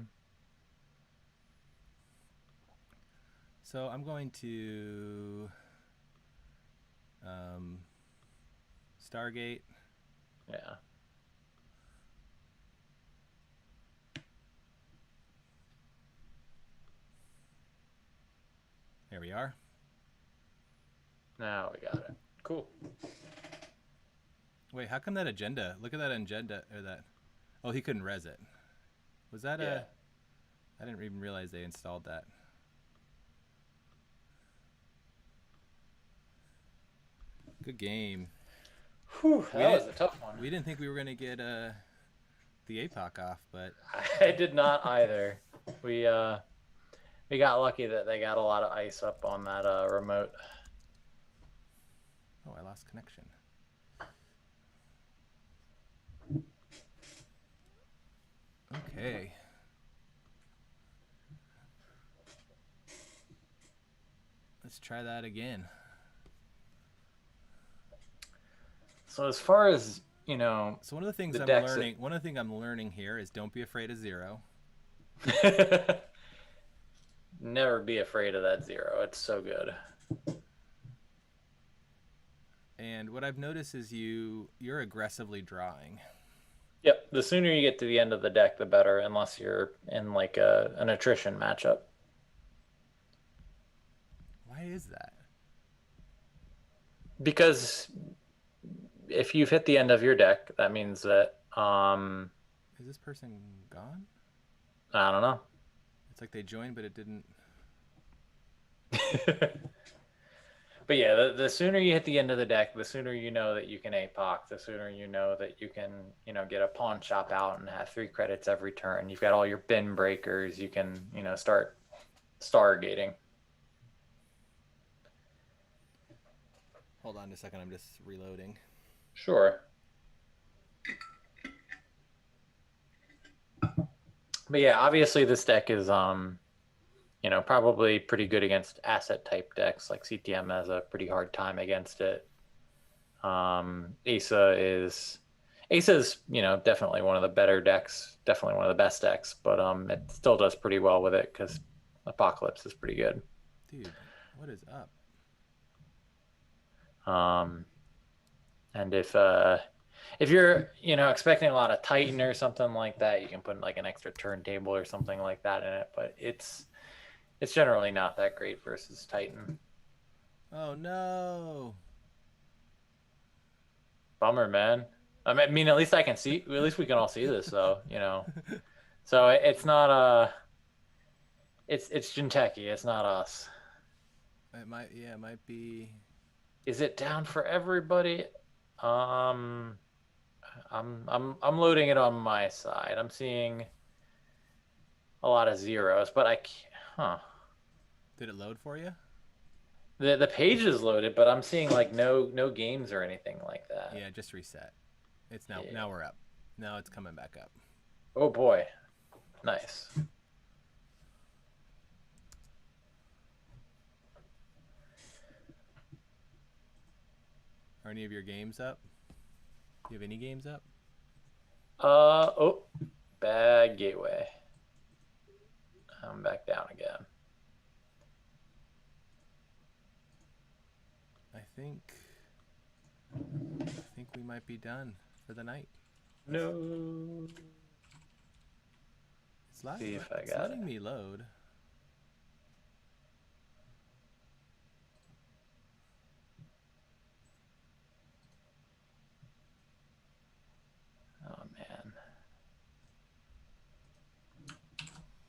So I'm going to um, Stargate. Yeah. There we are. Now we got it. Cool. Wait, how come that agenda? Look at that agenda or that. Oh, he couldn't res it. Was that Yeah. a? I didn't even realize they installed that. Good game. Whew, We that was didn't. a tough one. We didn't think we were gonna get the APOC off, but I did not either. We got lucky that they got a lot of ice up on that remote. oh, I lost connection. Okay. Let's try that again. So as far as So one of the things the I'm decks learning, one of the things I'm learning here is don't be afraid of zero. never be afraid of that zero. It's so good. And what I've noticed is you're aggressively drawing. Yep. The sooner you get to the end of the deck, the better, unless you're in like an attrition matchup. Why is that? Because if you've hit the end of your deck, that means that Is this person gone? I don't know. It's like they joined, but it didn't. But yeah, the sooner you hit the end of the deck, the sooner you know that you can APOC, the sooner you know that you can, get a pawn shop out and have 3 credits every turn. You've got all your bin breakers. You can, start stargating. Hold on a second. I'm just reloading. Sure. But yeah, obviously this deck is probably pretty good against asset type decks. Like CTM has a pretty hard time against it. Asa's definitely one of the better decks, definitely one of the best decks, but it still does pretty well with it because Apocalypse is pretty good. Dude, what is up? And if you're expecting a lot of Titan or something like that, you can put like an extra turntable or something like that in it, but it's generally not that great versus Titan. Oh no. Bummer, man. I mean, at least I can see. At least we can all see this, though. So it's not it's Jinteki. It's not us. It might be. Is it down for everybody? Um, I'm loading it on my side. I'm seeing a lot of zeros, but I can't. Huh. Did it load for you? The page is loaded, but I'm seeing like no games or anything like that. Yeah, just reset. It's now. Yeah. Now we're up. Now it's coming back up. Oh boy, nice. Are any of your games up? Do you have any games up? Oh, bad gateway. I'm back down again. I think we might be done for the night. No. It's See if I it's got letting it. me load. Oh man.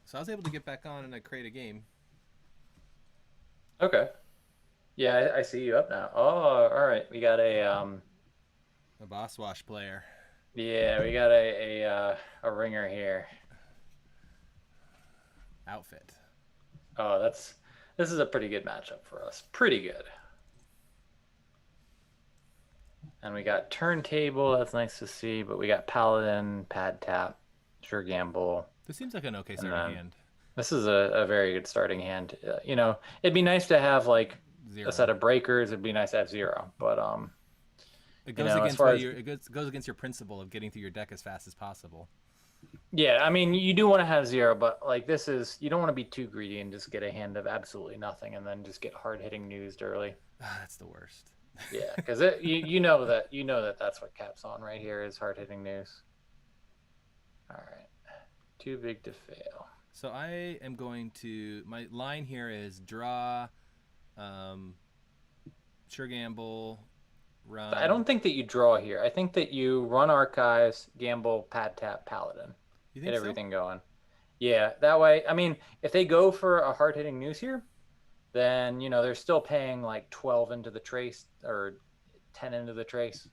So I was able to get back on and I create a game. Okay. Yeah, I see you up now. Oh, all right. We got A boss wash player. yeah, we got a ringer here. Outfit. Oh, this is a pretty good matchup for us. Pretty good. And we got turntable, that's nice to see, but we got paladin, pad tap, sure gamble, This seems like an okay and starting then hand. this is a very good starting hand. It'd be nice to have like a set Zero. of breakers. It'd be nice to have zero, but It goes as against far what as you goes against your principle of getting through your deck as fast as possible. yeah, I mean, you do want to have zero, but like this is you don't want to be too greedy and just get a hand of absolutely nothing and then just get hard hitting newsed early. That's the worst. Yeah, because you know that that's what caps on right here is hard hitting news. All right, too big to fail. So I am going to my line here is draw, um, sure gamble, But I run. don't think that you draw here. I think that you run archives, gamble, pad tap, paladin, You get think so? everything going. Yeah, that way. I mean, if they go for a hard hitting news here, then they're still paying like 12 into the trace or 10 into the trace.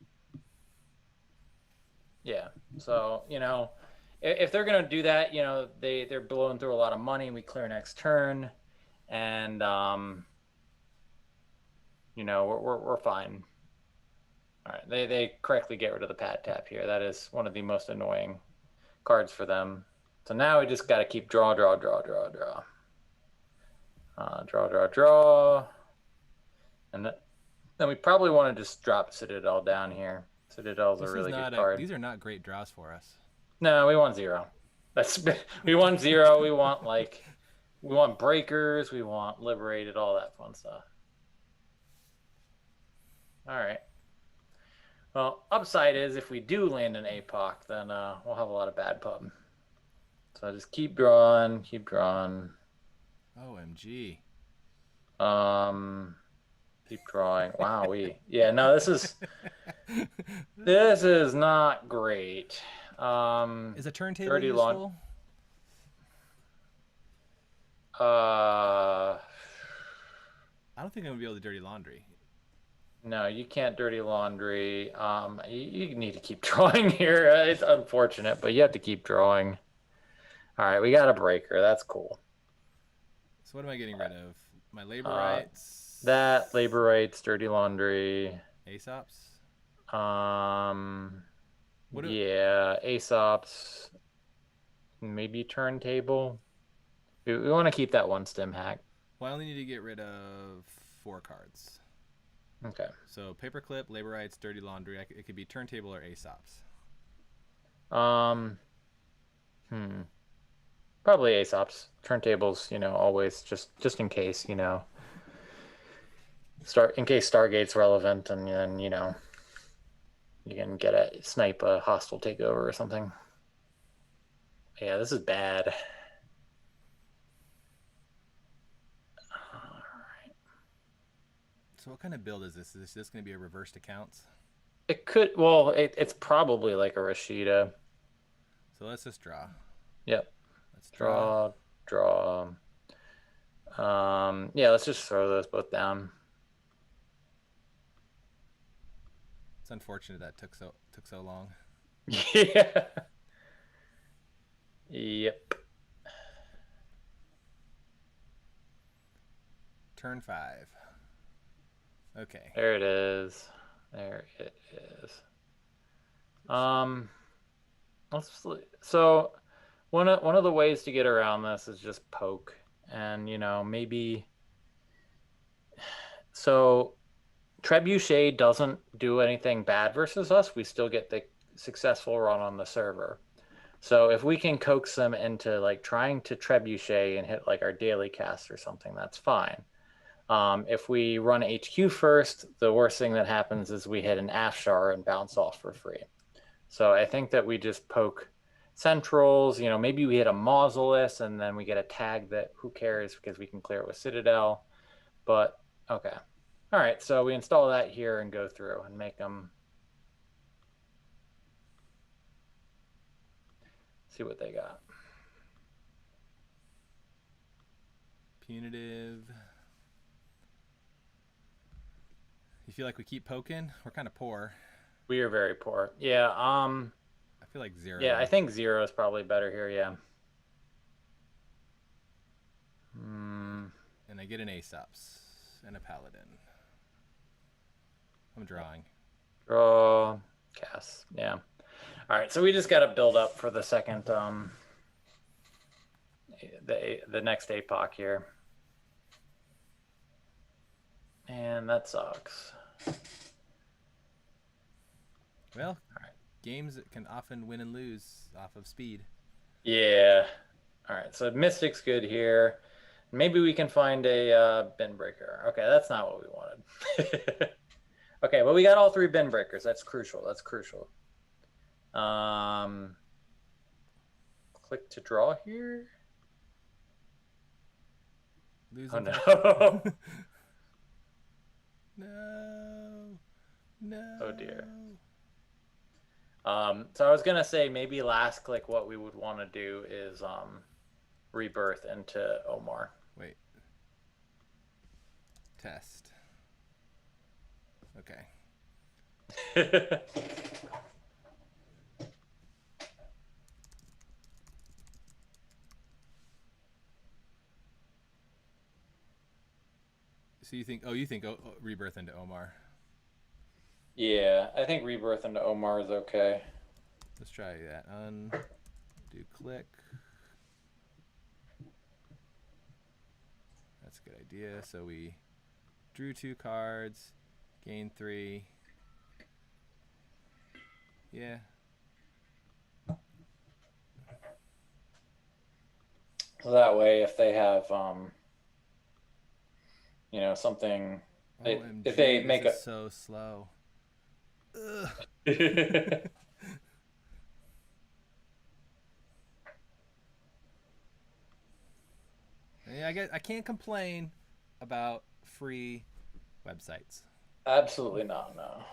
Yeah. So, if they're gonna do that, they're blowing through a lot of money. We clear next turn, and we're fine. All right. They correctly get rid of the pad tap here. That is one of the most annoying cards for them. So now we just got to keep draw, draw, draw, draw, draw. Draw, draw, draw. And then we probably want to just drop Citadel down here. Citadel's a This is really good not a. card. These are not great draws for us. No, we want zero. That's we want zero. We want breakers. We want liberated. All that fun stuff. All right. Well, upside is if we do land an APOC, then we'll have a lot of bad pub. So just keep drawing, keep drawing. OMG. Um, keep drawing. Wow, no, this is not great. Is a turntable Dirty lawn. useful? Uh, I don't think I'm gonna be able to dirty laundry. no, you can't dirty laundry. You need to keep drawing here. It's unfortunate, but you have to keep drawing. All right, we got a breaker. That's cool. So what am I getting rid of? My labor rights. That labor rights, dirty laundry. Aesops. What? Yeah, Aesops. Maybe turntable. We want to keep that one stem hack. Well, I only need to get rid of 4 cards. Okay. So paperclip, labor rights, dirty laundry. It could be turntable or Aesops. Um. Probably Aesops. Turntables, always just in case, in case Stargate's relevant, and then you can snipe a hostile takeover or something. Yeah, this is bad. So what kind of build is this? Is this going to be a reversed accounts? It could. Well, it's probably like a Rashida. So let's just draw. Yep. Let's Draw. Yeah, let's just throw those both down. It's unfortunate that took so long. Yeah. Yep. Turn 5. Okay. There it is. There it is. So one of the ways to get around this is just poke, and maybe. So Trebuchet doesn't do anything bad versus us. We still get the successful run on the server. So if we can coax them into like trying to Trebuchet and hit like our daily cast or something, that's fine. If we run HQ first, the worst thing that happens is we hit an Afshar and bounce off for free. So I think that we just poke centrals. Maybe we hit a Mausolus and then we get a tag that who cares because we can clear it with Citadel. But okay. All right, so we install that here and go through and make them see what they got. Punitive. You feel like we keep poking? We're kind of poor. We are very poor. Yeah. I feel like 0. Yeah, I think 0 is probably better here. Yeah. Hmm. And I get an Aesop's and a Paladin. I'm drawing. Draw. Cast. Yeah. All right. So we just got to build up for the second. The next APOC here. And that sucks. Well, games can often win and lose off of speed. Yeah. All right. So Mystic's good here. Maybe we can find a bin breaker. Okay, that's not what we wanted. Okay, well, we got all 3 bin breakers. That's crucial. That's crucial. Click to draw here. Losing. Oh, no. No. No. Oh, dear. So I was going to say maybe last click what we would want to do is rebirth into Omar. Wait. Test. Okay. So you think rebirth into Omar. Yeah, I think rebirth into Omar is okay. Let's try that. Do click. That's a good idea. So we drew 2 cards, gained 3. Yeah. So that way, if they have, something, OMG, if they make this is so slow. Ugh. Yeah, I can't complain about free websites. Absolutely not, no.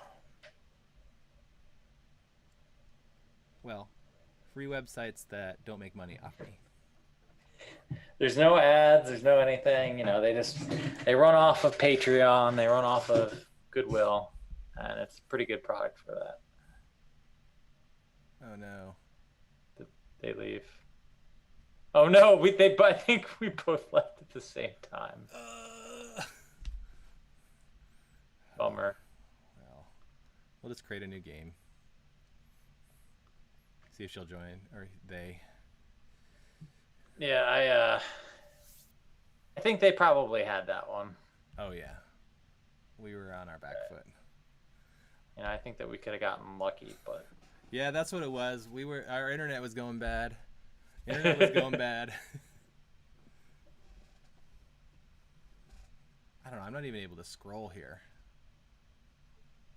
Well, free websites that don't make money off me. There's no ads, there's no anything, they run off of Patreon, they run off of Goodwill, and it's a pretty good product for that. Oh no. They leave. Oh no, I think we both left at the same time. Bummer. Well, we'll just create a new game. See if she'll join, or they. Yeah, I think they probably had that one. Oh yeah. We were on our back foot. I think that we could have gotten lucky, but yeah, that's what it was. Our internet was going bad. Internet was going bad. I don't know. I'm not even able to scroll here.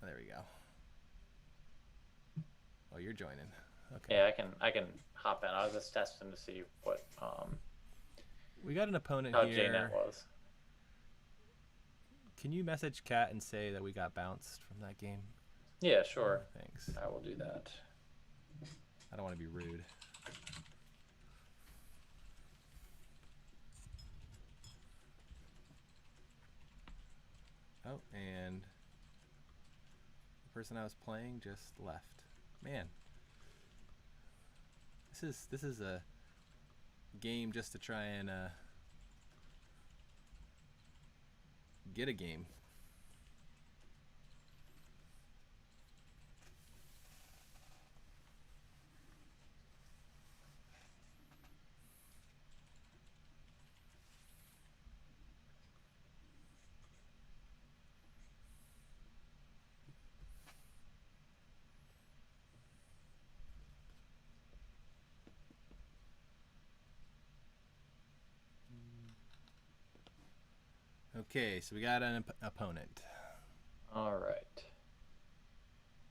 Oh, there we go. Oh, you're joining. Okay. Yeah, I can hop in. I was just testing to see what we got an opponent how here. JNet was. Can you message Kat and say that we got bounced from that game? Yeah, sure. Thanks. I will do that. I don't want to be rude. Oh, and the person I was playing just left. Man, this is a game just to try and get a game. Okay, so we got an opponent. All right.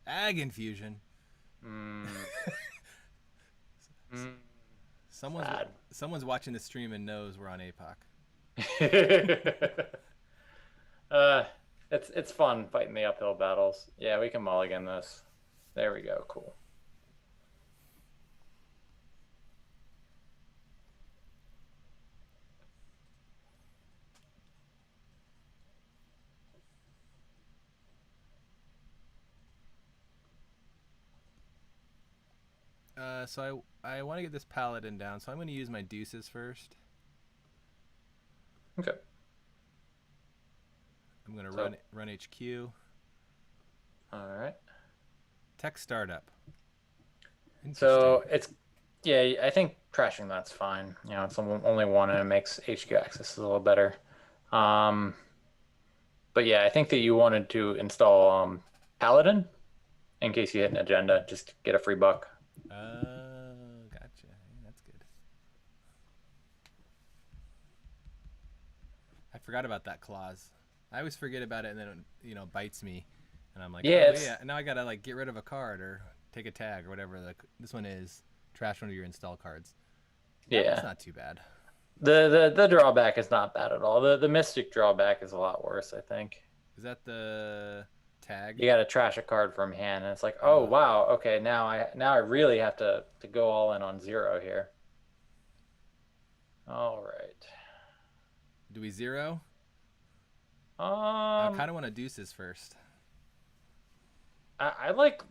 Ag Infusion. Someone's watching the stream and knows we're on APOC. It's fun fighting the uphill battles. Yeah, we can mulligan this. There we go. Cool. So I want to get this paladin down, so I'm going to use my deuces first. Okay. I'm going to So, run HQ. all right. Tech startup. Interesting. So it's yeah, I think trashing that's fine. You know, it's only one and it makes HQ access a little better. Um, but yeah, I think that you wanted to install Paladin in case you hit an agenda, just get a free buck. Gotcha. Yeah, that's good. I forgot about that clause. I always forget about it, and then it bites me, and I'm like, Yeah, oh it's yeah, and now I gotta like get rid of a card or take a tag or whatever. Like this one is trash one of your install cards. That one's yeah. not too bad. The drawback is not bad at all. The Mystic drawback is a lot worse, I think. Is that the tag? You got to trash a card from hand, and it's like, oh Oh, wow, okay, now I really have to go all in on zero here. All right. do we zero? I Um, kind of want to deuces first. I like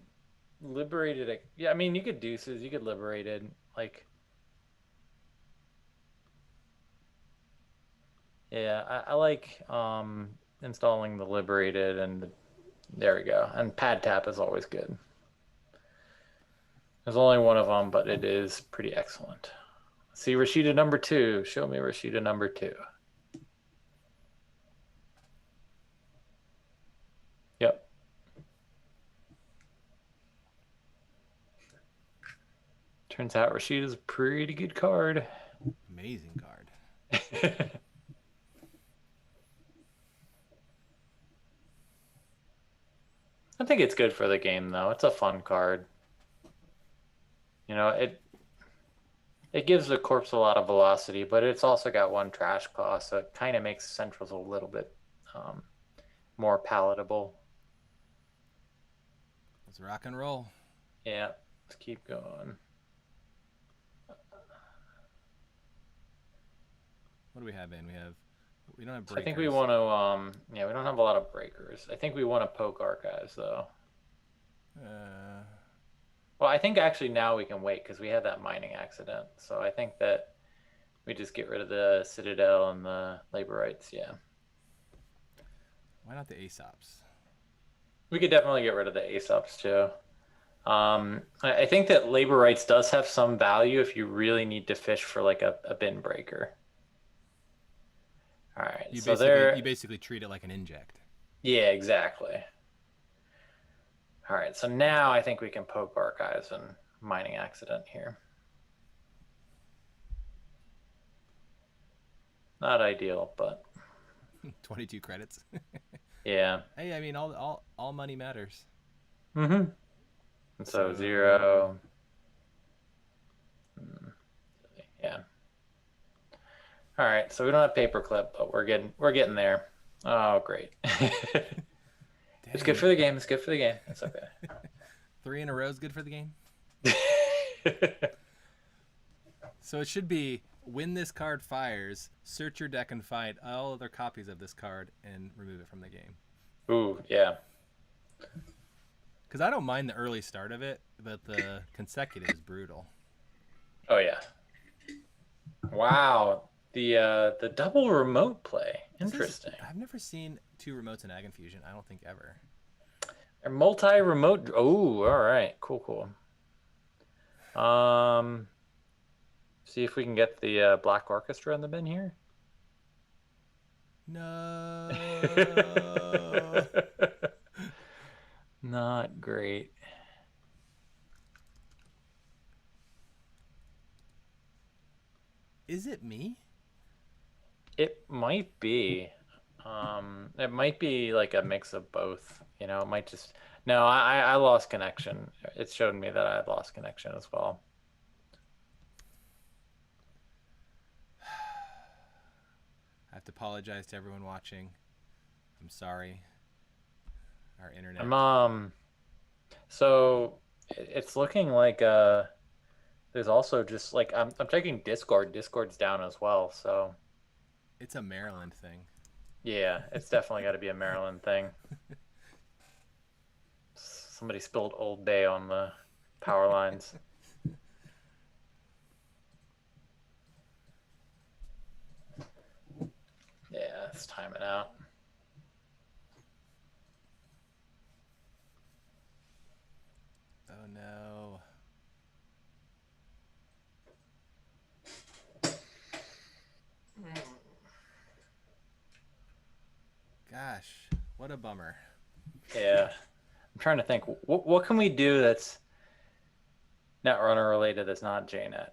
liberated. Yeah, I mean, you could deuces, you could liberated. Like, yeah, I like installing the liberated, and there we go. And pad tap is always good. There's only one of them, but it is pretty excellent. See Rashida number two. Show me Rashida number two. Yep. Turns out Rashida's a pretty good card. Amazing card. I think it's good for the game though. It's a fun card. You know, it gives the corpse a lot of velocity, but it's also got one trash cost, so it kind of makes centrals a little bit um, more palatable. Let's rock and roll. Yeah, let's keep going. What do we have in? We don't have So I breakers. think we want to yeah, we don't have a lot of breakers. I think we want to poke archives though. Uh, Well, I think actually now we can wait because we had that mining accident. So I think that we just get rid of the Citadel and the labor rights. Yeah. why not the Aesops? We could definitely get rid of the Aesops too. I think that labor rights does have some value if you really need to fish for like a bin breaker. All right, You so basically there, you basically treat it like an inject. yeah, exactly. All right, so now I think we can poke archives and mining accident here. Not ideal, but 22 credits. yeah. Hey, I mean all money matters. Mm-hmm. And so zero. Yeah. All right, so we don't have paperclip, but we're getting there. Oh, great. It's good for the game. It's good for the game. It's okay. 3 in a row is good for the game. So it should be when this card fires, search your deck and find all other copies of this card and remove it from the game. Ooh, yeah. Because I don't mind the early start of it, but the consecutive is brutal. Oh yeah. Wow. The double remote play. Interesting. I've never seen 2 remotes in Ag Infusion. I don't think ever. They're multi-remote. Oh, all right. Cool, cool. See if we can get the Black Orchestra in the bin here. No. Not great. Is it me? It might be. It might be like a mix of both. You know, it might just. No, I lost connection. It showed me that I had lost connection as well. I have to apologize to everyone watching. I'm sorry. Our internet. So it's looking like there's also just like I'm checking Discord. Discord's down as well. So It's a Maryland thing. yeah, it's definitely got to be a Maryland thing. Somebody spilled Old Bay on the power lines. Let's time it out. Oh no. Gosh, what a bummer. Yeah. I'm trying to think. What can we do that's Netrunner related that's not JNet?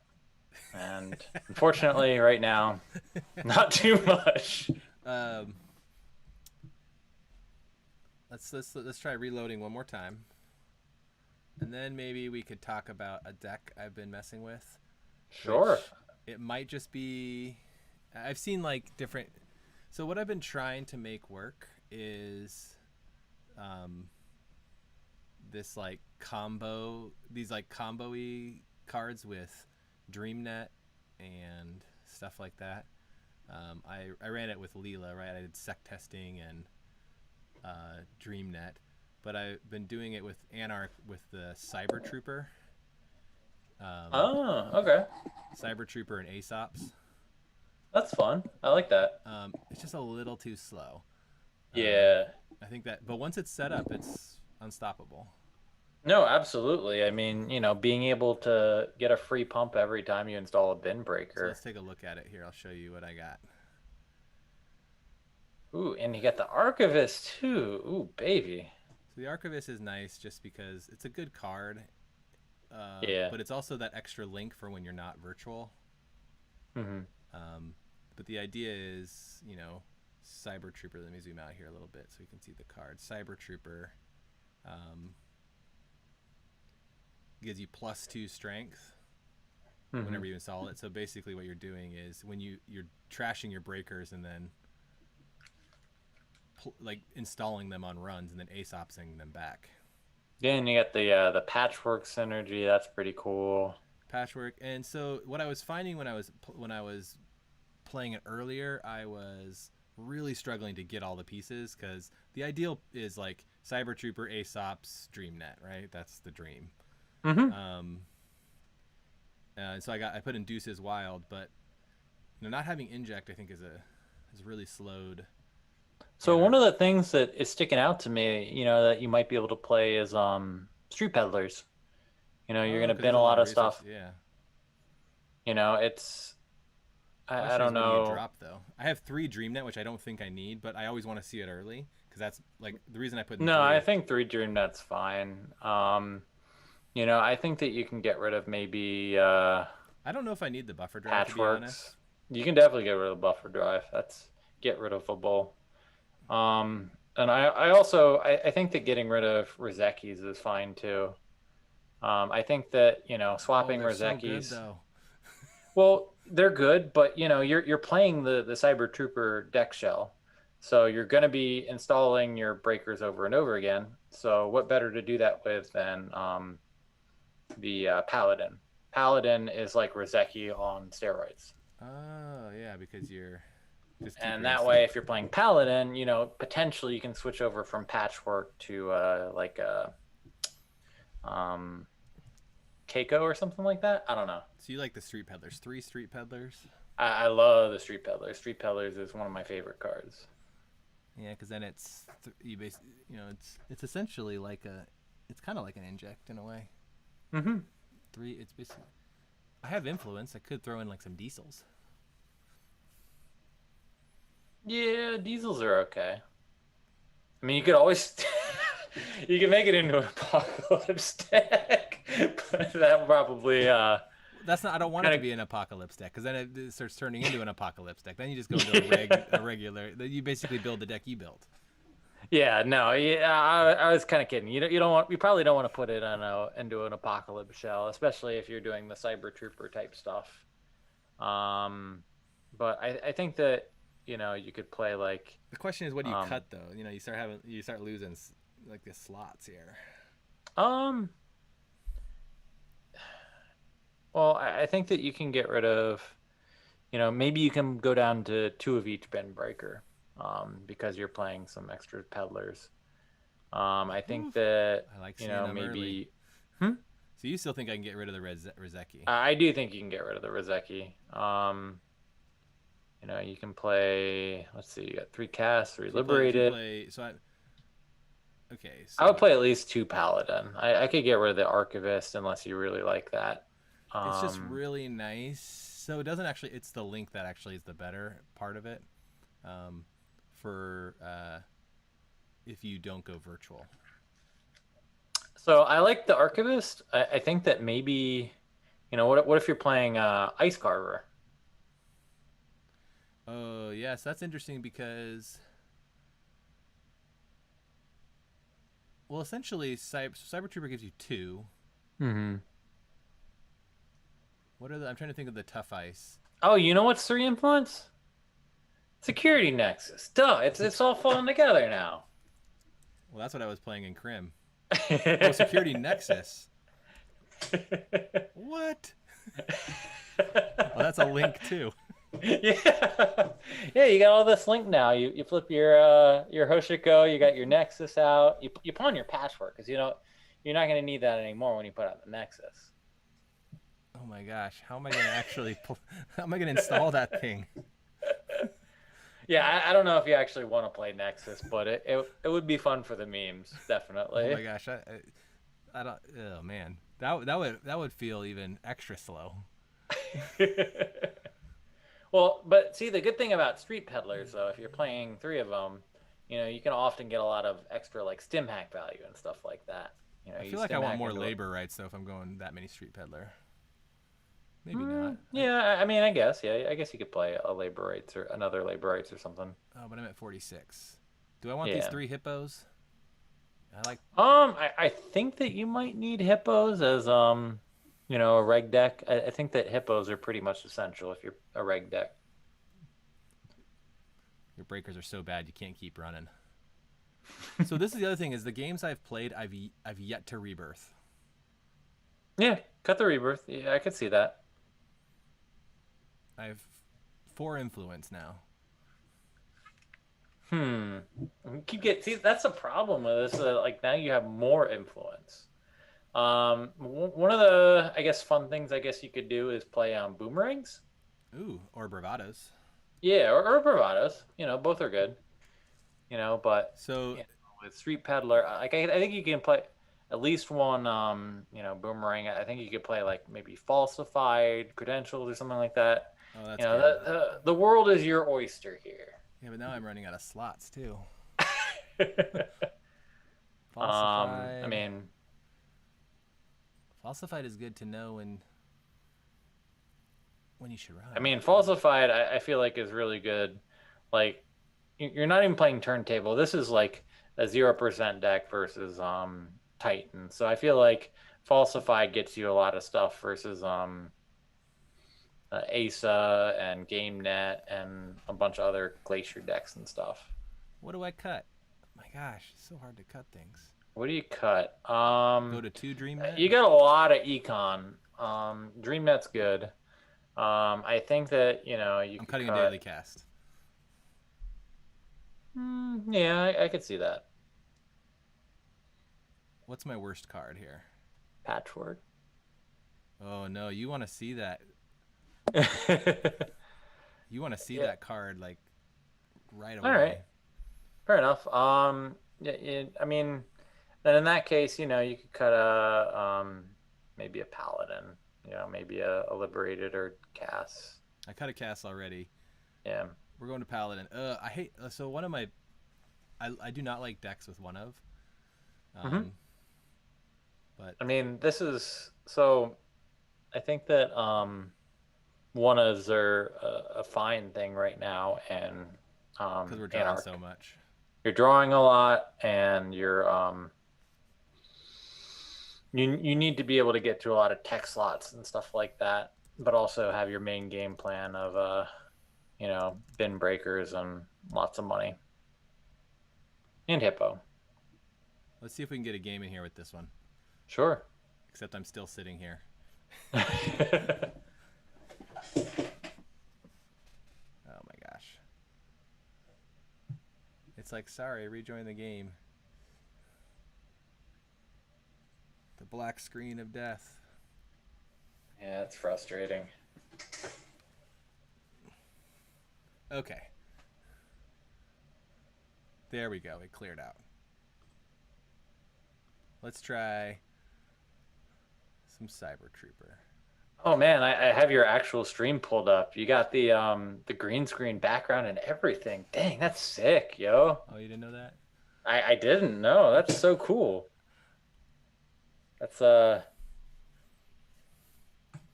And unfortunately, right now, not too much. Um, let's try reloading one more time, and then maybe we could talk about a deck I've been messing with, Sure. which it might just be. I've seen like different. So what I've been trying to make work is, um, this like these like combo-y cards with DreamNet and stuff like that. I ran it with Leela, right? I did sec testing and DreamNet, but I've been doing it with Anarch with the Cyber Trooper, Oh, okay. Cyber Trooper and Aesops. That's fun. I like that. It's just a little too slow. Yeah. I think that, but once it's set up, it's unstoppable. No, absolutely. I mean, being able to get a free pump every time you install a bin So breaker. let's take a look at it here. I'll show you what I got. Ooh, and you got the Archivist too. Ooh, baby. So the Archivist is nice just because it's a good card, Yeah. but it's also that extra link for when you're not virtual. Mm-hmm. But the idea is, Cyber Trooper. Let me zoom out here a little bit so you can see the card. Cyber Trooper gives you +2 strength whenever you install it. So basically, what you're doing is when you're trashing your breakers and then like installing them on runs and then Aesopsing them back. Yeah, and you got the patchwork synergy. That's pretty cool. Patchwork. And so what I was finding when I was playing it earlier, I was really struggling to get all the pieces because the ideal is like Cyber Trooper, Aesop's, DreamNet, right? That's the dream. Mm-hmm. So I put in Deuces Wild, but not having inject I think has really slowed. So one of the things that is sticking out to me, that you might be able to play is Street Peddlers. You're gonna 'Cause bin there's a lot of resources. stuff. Yeah. It's I Question is, don't what do you know. drop though? I have 3 DreamNet, which I don't think I need, but I always want to see it early because that's like the reason I put in No, 3. I think 3 DreamNet's fine. I think that you can get rid of maybe I don't know if I need the buffer drive to be patchworks. honest. You can definitely get rid of the buffer drive. That's get rid of football. And I think that getting rid of Rozekis is fine too. I think that Oh, swapping they're so good Rozekis. though. Well, they're good, but you're playing the Cyber Trooper deck shell, so you're going to be installing your breakers over and over again. So what better to do that with than the Paladin? Paladin is like Rozeki on steroids. Oh yeah, because you're just keep And your that way, if you're playing Paladin, potentially you can switch over from Patchwork to um, Keiko or something like that. I don't know. So you like the Street Peddlers? 3 Street Peddlers? I love the Street Peddlers. Street Peddlers is one of my favorite cards. Yeah, because then it's essentially it's kind of like an inject in a way. Mm-hmm. 3, it's basically. I have influence. I could throw in like some diesels. Yeah, diesels are okay. I mean, you could always you can make it into an apocalypse deck, but that probably That's not. I don't want it to be an apocalypse deck because then it starts turning into an apocalypse deck. Then you just go into a regular. You basically build the deck you built. Yeah, no, yeah, I was kind of kidding. You don't want, you probably don't want to put it into an apocalypse shell, especially if you're doing the Cyber Trooper type stuff. But I think that you could play like. The question is, what do you cut though? You start losing like the slots here. Well, I think that you can get rid of, maybe you can go down to 2 of each bin breaker, because you're playing some extra peddlers. I think that I like seeing them maybe. Early. Hmm? So you still think I can get rid of the Rozeki? I do think you can get rid of the Rozeki. You know, you can play. Let's see, you got 3 casts, 3 If you play, if you liberated. play, so I okay, I would so play at least 2 paladin. I could get rid of the archivist unless you really like that. it's just Um, really nice. So it doesn't actually. It's the link that actually is the better part of it. Um, for if you don't go virtual. so I like the archivist. I think that maybe, what if you're playing Ice Carver? Oh yes, that's interesting because well, essentially, Cyber Trooper gives you two. Hmm. What are the? I'm trying to think of the tough ice. Oh, you know what's 3 influence? Security Nexus. Duh, it's all falling together now. Well, that's what I was playing in Crim. Oh, Security Nexus. What? Oh, that's a link too. Yeah. Yeah, you got all this link now. You flip your Hoshiko, you got your Nexus out. You pawn your password because you're not gonna need that anymore when you put out the Nexus. Oh my gosh, how am I gonna how am I gonna install that thing? Yeah, I don't know if you actually want to play Nexus, but it would be fun for the memes, Oh definitely. my gosh, I don't. Oh man, that would feel even extra slow. Well, but see, the good thing about Street Peddlers, though, if you're playing 3 of them, you can often get a lot of extra like stim hack value and stuff like that. I You feel like I stim want hack more into it. labor rights though if I'm going that many Street Peddler. Maybe not. Yeah, I mean, I guess, yeah, I guess you could play a labor rights or another labor rights or something. Oh, but I'm at 46. Do I want these Yeah. 3 hippos? I like. I think that you might need hippos as a reg deck. I think that hippos are pretty much essential if you're a reg deck. Your breakers are so bad you can't keep running. So this is the other thing: is the games I've played, I've yet to rebirth. Yeah, cut the rebirth. Yeah, I could see that. I have 4 influence now. Hmm. See, that's the problem with this. Like now you have more influence. One of the I guess fun things I guess you could do is play boomerangs. Ooh, or bravados. Yeah, or bravados. Both are good. But So you know, with Street Peddler, like I think you can play at least one boomerang. I think you could play like maybe falsified credentials or something like that. oh, that's good. The world is your oyster here. Yeah, but now I'm running out of slots too. I Falsified. mean, Falsified is good to know when you should I run. mean, falsified. I feel like is really good. Like you're not even playing turntable. This is like a 0% deck versus Titan. So I feel like falsified gets you a lot of stuff versus Asa and GameNet and a bunch of other Glacier decks and stuff. What do I cut? My gosh, it's so hard to cut things. What do you cut? Go to 2 DreamNet. You got a lot of econ. DreamNet's good. I think that you I'm could cutting a daily cut. cast. Yeah, I could see that. What's my worst card here? Patchwork. Oh no, you want to see that? You want to see Yeah. that card like right All right. away. Fair enough. I mean, then in that case, you could cut a maybe a paladin. Maybe a liberated or Cass. I cut a cast already. Yeah. We're going to paladin. I hate. So one of my, I do not like decks with one of. Hmm. Um, but I mean, this is so. I think that one is a fine thing right now, and because we're drawing so Anarch. much. You're drawing a lot, and you need to be able to get to a lot of tech slots and stuff like that, but also have your main game plan of bin breakers and lots of money and hippo. Let's see if we can get a game in here with this one. Sure. Except I'm still sitting here. Oh my gosh. It's like, sorry, rejoin the game. The black screen of death. Yeah, it's frustrating. Okay. There we go. It cleared out. Let's try some Cyber Trooper. Oh man, I have your actual stream pulled up. You got the green screen background and everything. Dang, that's sick, yo. Oh, you didn't know that? I didn't know. That's so cool. That's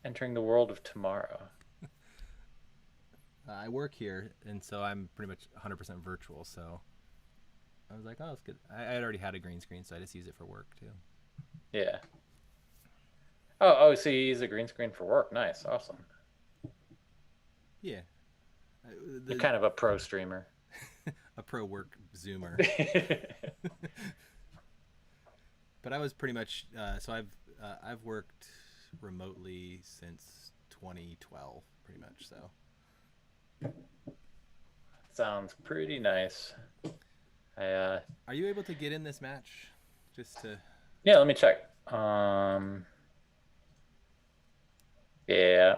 entering the world of tomorrow. I work here, and so I'm pretty much 100% virtual. So I was like, oh, that's good. I had already had a green screen, so I just use it for work too. Yeah. Oh, so you use a green screen for work. Nice, awesome. Yeah. You're kind of a pro streamer. A pro work Zoomer. But I was pretty much so I've worked remotely since 2012, pretty much. So Sounds pretty nice. are you able to get in this match? Just to Yeah, let me check. Yeah,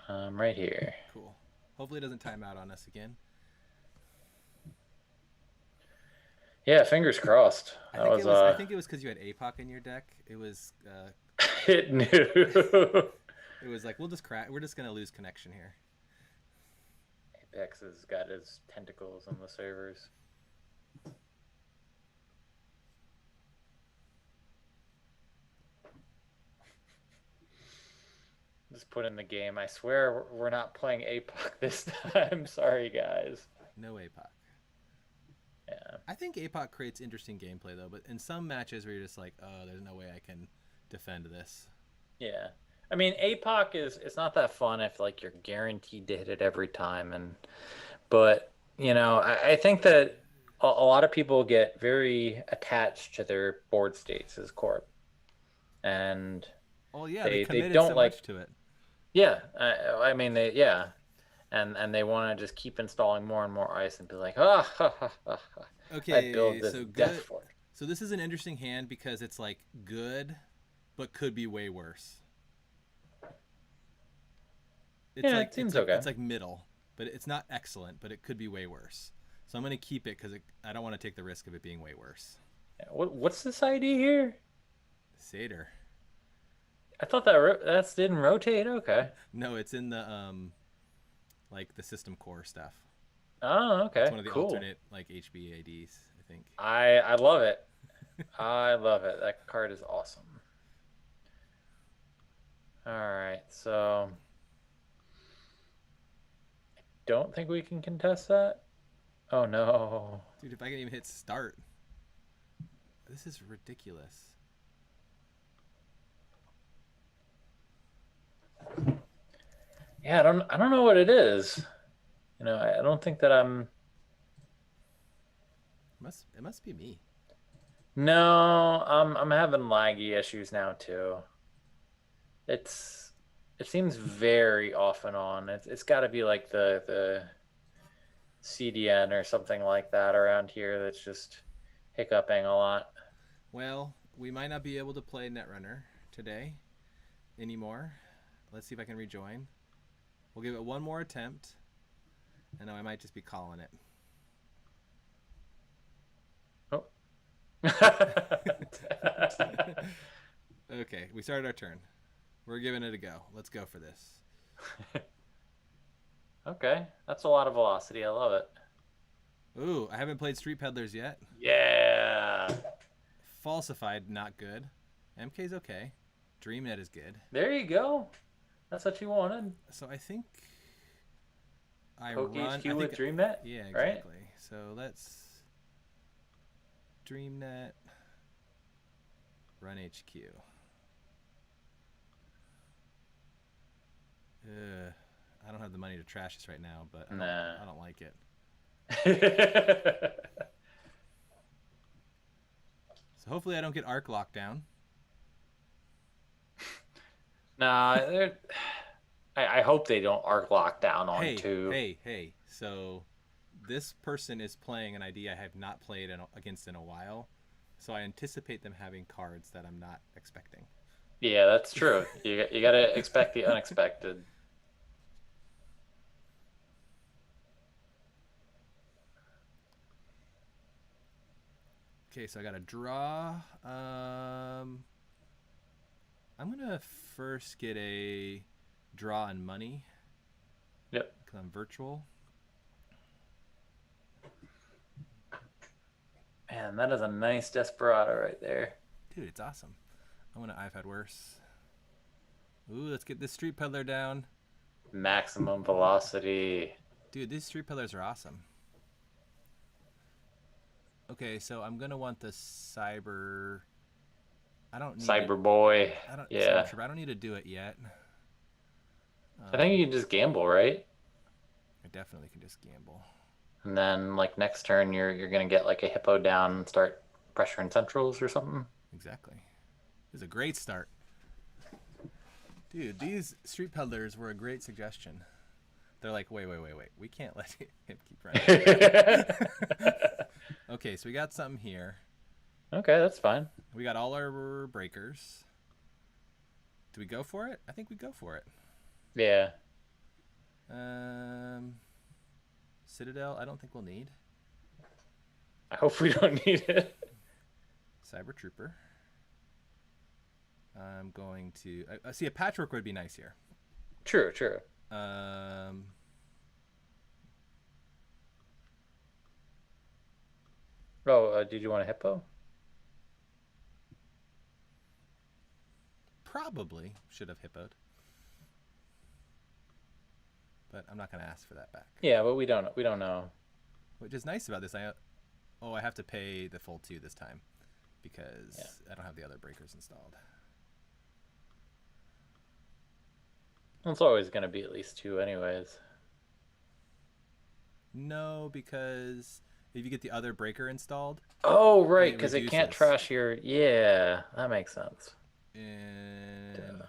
I'm right here. cool. Hopefully it doesn't time out on us again. Yeah, fingers crossed. That was I think it was because you had APOC in your deck. It was it knew. it was like we'll just crack. We're just gonna lose connection here. Apex has got his tentacles on the servers. Just put in the game. I swear we're not playing APOC this time. Sorry, guys. No APOC. Yeah. I think APOC creates interesting gameplay though, but in some matches where you're just like, oh, there's no way I can defend this. Yeah. I mean, APOC is it's not that fun if like you're guaranteed to hit it every time, but you know, I think that a lot of people get very attached to their board states as corp, and Oh yeah, they committed don't so like. much to it. Yeah, I mean they yeah, and they want to just keep installing more and more ice and be like, ah, ha, ha, ha, ha. I build Okay, this so death good. fort. So this is an interesting hand because it's like good, but could be way worse. It's Yeah, like it seems okay. it's like middle, but it's not excellent, but it could be way worse. So I'm gonna keep it because I don't want to take the risk of it being way worse. Yeah, what's this ID here? Seder. I thought that didn't rotate. Okay. No, it's in the like the system core stuff. Oh, It's okay. one of the Cool. alternate like HBADs, I think. I love it. I love it. That card is awesome. All right, so don't think we can contest that. Oh no. Dude, if I can even hit start, this is ridiculous. Yeah, I don't know what it is. You know, I don't think that I'm. It must be me. No, I'm having laggy issues now too. It's it seems very off and on. It's got to be like the CDN or something like that around here that's just hiccuping a lot. Well, we might not be able to play Netrunner today anymore. Let's see if I can rejoin. We'll give it one more attempt, and I might just be calling it. Oh. Okay, we started our turn. We're giving it a go. Let's go for this. Okay, that's a lot of velocity. I love it. Ooh, I haven't played Street Peddlers yet. Yeah. Falsified, not good. MK's okay. DreamNet is good. There you go. That's what you wanted. So I think I Poke run. HQ with DreamNet? Yeah, right? exactly. So let's DreamNet run HQ. I don't have the money to trash this right now, but I don't like it. So hopefully I don't get arc lockdown. Nah, I hope they don't arc lock down on two. Hey. So this person is playing an ID I have not played against in a while. So I anticipate them having cards that I'm not expecting. Yeah, that's true. You got to expect the unexpected. Okay, so I got to draw. I'm gonna first get a draw on money Yep. because I'm virtual. Man, that is a nice Desperado right there. Dude, it's awesome. I've had worse. Ooh, let's get this street peddler down. Maximum velocity. Dude, these street peddlers are awesome. Okay, so I'm gonna want the cyber. I don't need Cyber it. boy. I don't. Yeah. I don't need to do it yet. I think you can just gamble, right? I definitely can just gamble. And then like next turn you're gonna get like a hippo down and start pressuring centrals or something. Exactly. This is a great start. Dude, these street peddlers were a great suggestion. They're like, wait. We can't let him keep running. Okay, so we got something here. Okay, that's fine. We got all our breakers. Do we go for it? I think we go for it. Yeah. Citadel, I don't think we'll need. I hope we don't need it. Cyber Trooper. I'm going to... I see, a patchwork would be nice here. True. Did you want a hippo? Probably should have hippoed. But I'm not going to ask for that back. Yeah, but we don't know. Which is nice about this. I have to pay the full 2 this time because I don't have the other breakers installed. It's always going to be at least 2 anyways. No, because if you get the other breaker installed... Oh, right, because it can't trash your... Yeah, that makes sense. And...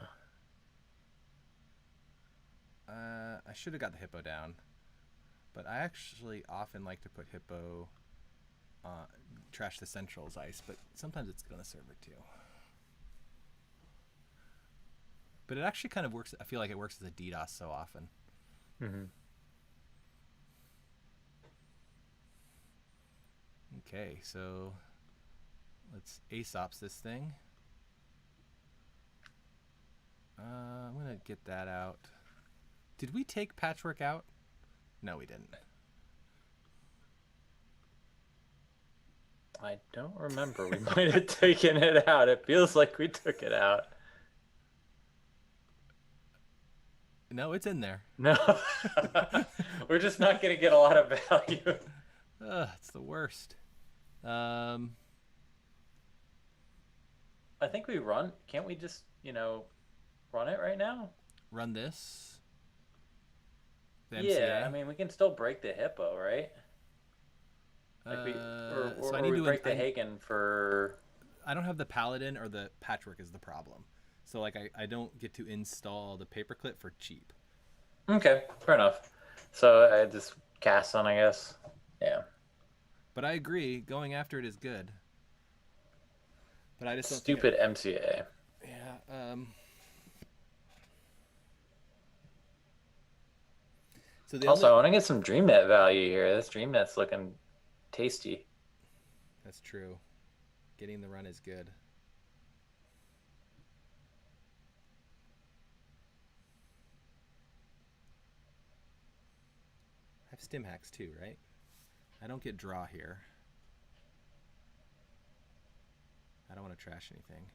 I should have got the hippo down. But I actually often like to put hippo... trash the central's ice, but sometimes it's going to server too. But it actually kind of works. I feel like it works as a DDoS so often. Mm-hmm. Okay, so let's Aesops this thing. I'm going to get that out. Did we take Patchwork out? No, we didn't. I don't remember. We might have taken it out. It feels like we took it out. No, it's in there. No. We're just not going to get a lot of value. It's the worst. I think we run. Can't we just, run it right now? Run this. The Yeah, MCA. I mean, we can still break the hippo, right? Like so I need we to break the Hagen for... I don't have the Paladin, or the Patchwork is the problem. So like I don't get to install the paperclip for cheap. Okay, fair enough. So I just cast on, I guess. Yeah. But I agree, going after it is good. But I just don't Stupid MCA. Yeah. So I want to get some DreamNet value here. This DreamNet's looking tasty. That's true. Getting the run is good. I have stim hacks too, right? I don't get draw here. I don't want to trash anything.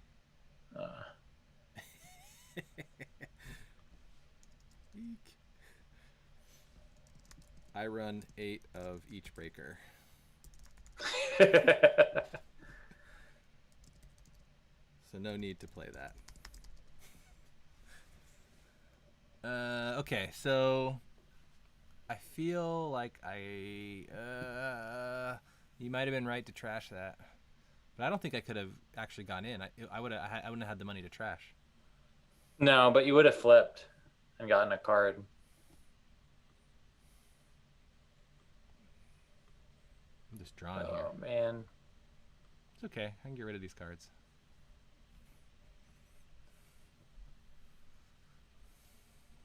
Eek. I run 8 of each breaker. So no need to play that. Okay, so I feel like you might have been right to trash that, but I don't think I could have actually gone in. I wouldn't have had the money to trash. No, but you would have flipped and gotten a card. I'm just drawing here. Oh man, it's okay. I can get rid of these cards.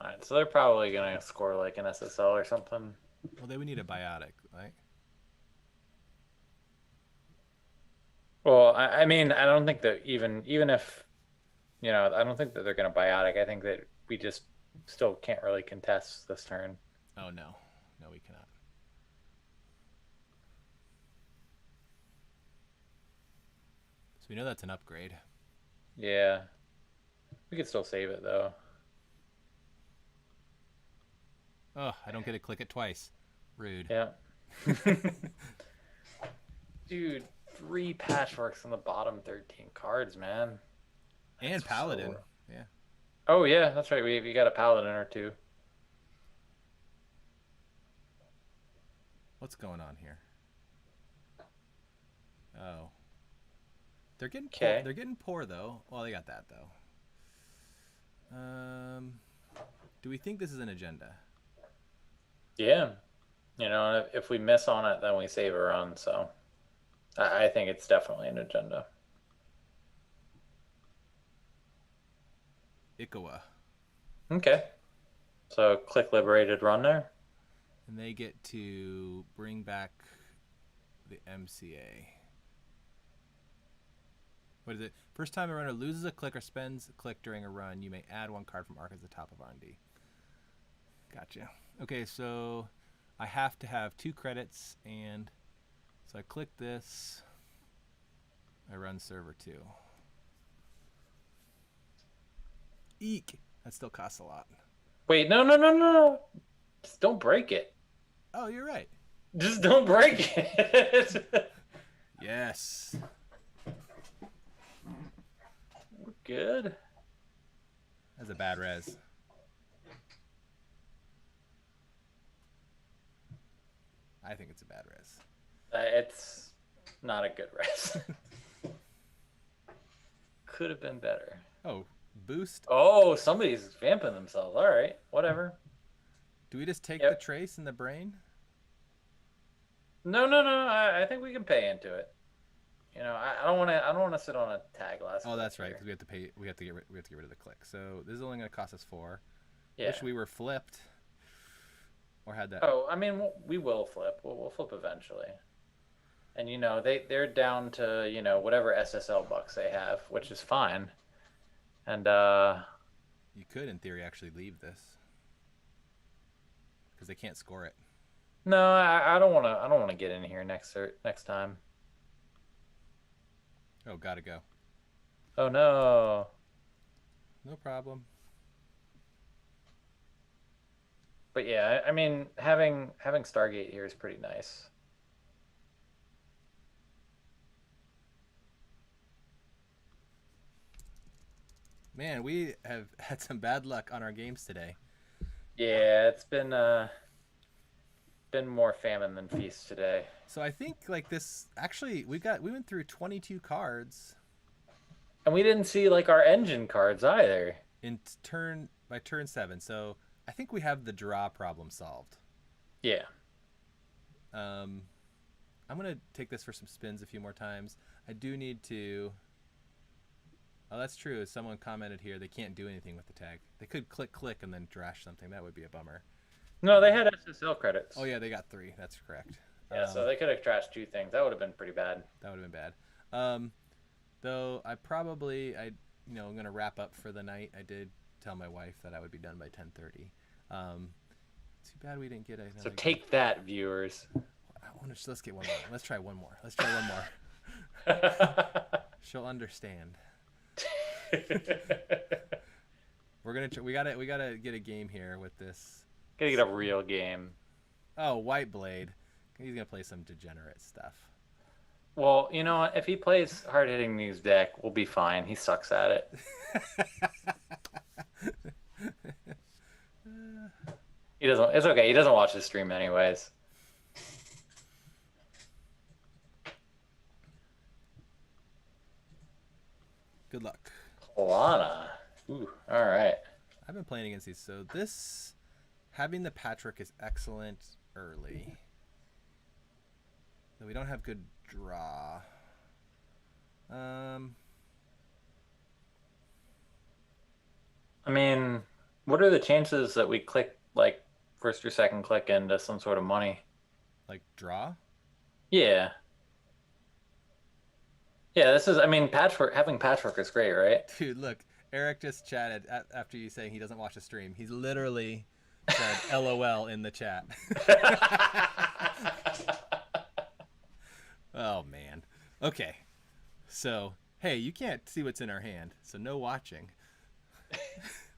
All right, so they're probably gonna score like an SSL or something. Well, they would need a biotic, right? Well, I mean, I don't think that even if I don't think that they're going to biotic. I think that we just still can't really contest this turn. Oh no, no, we cannot. So we know that's an upgrade. Yeah, we could still save it though. Oh, I don't get to click it twice. Rude. Yeah. Dude, 3 patchworks on the bottom 13 cards, man. And That's Paladin. so... Yeah. Oh yeah, that's right. We got a paladin or two. What's going on here? Oh, they're getting poor. Okay. They're getting poor though. Well, they got that though. Do we think this is an agenda? Yeah. And if we miss on it, then we save a run. So I think it's definitely an agenda. Ikawa. Okay. So click liberated run there. And they get to bring back the MCA. What is it? First time a runner loses a click or spends a click during a run, you may add one card from Arc at the top of R&D. Gotcha. Okay, so I have to have 2 credits, and so I click this. I run server 2. Eek! That still costs a lot. Wait, no. Just don't break it. Oh, you're right. Just don't break it. Yes. We're good. That's a bad res. I think it's a bad res. It's not a good rest. Could have been better. Oh, boost. Oh, somebody's vamping themselves. All right, whatever. Do we just take Yep. the trace in the brain? No. I think we can pay into it. I don't want to. I don't want to sit on a tag last. Oh, that's right. here. Because we have to pay. We have to get rid of the click. So this is only going to cost us 4. Yeah. Wish we were flipped. Or had that. Oh, I mean, we will flip. We'll flip eventually. And they're down to whatever SSL bucks they have, which is fine. And You could, in theory, actually leave this because they can't score it. no, I don't want to. I don't want to get in here next time. Oh, gotta go. Oh no. No problem. But yeah, I mean, having Stargate here is pretty nice. Man, we have had some bad luck on our games today. Yeah, it's been more famine than feast today. So I think like this. Actually, we went through 22 cards And we didn't see like our engine cards either. by turn 7. So I think we have the draw problem solved. Yeah. I'm gonna take this for some spins a few more times. I do need to. Oh, that's true. As someone commented here, they can't do anything with the tag. They could click and then trash something. That would be a bummer. No, they had SSL credits. Oh yeah, they got 3. That's correct. Yeah, so they could have trashed 2 things. That would have been pretty bad. That would have been bad. Though I'm gonna wrap up for the night. I did tell my wife that I would be done by 10:30. Too bad we didn't get another. So take that, viewers. Let's get one more. Let's try one more. She'll understand. We gotta get a game here with this. Gotta get a real game. Oh, White Blade. He's gonna play some degenerate stuff. Well, you know what? If he plays hard hitting news deck, we'll be fine. He sucks at it. He doesn't. It's okay. He doesn't watch the stream anyways. Good luck. Lana. Ooh. All right. I've been playing against these, so this having the Patrick is excellent early. Though we don't have good draw. I mean, what are the chances that we click like first or second click into some sort of money? Like draw? Yeah. Yeah, this is. I mean, patchwork. Having patchwork is great, right? Dude, look, Eric just chatted after you saying he doesn't watch the stream. He's literally said LOL in the chat. Oh, man. Okay. So, hey, you can't see what's in our hand, so no watching.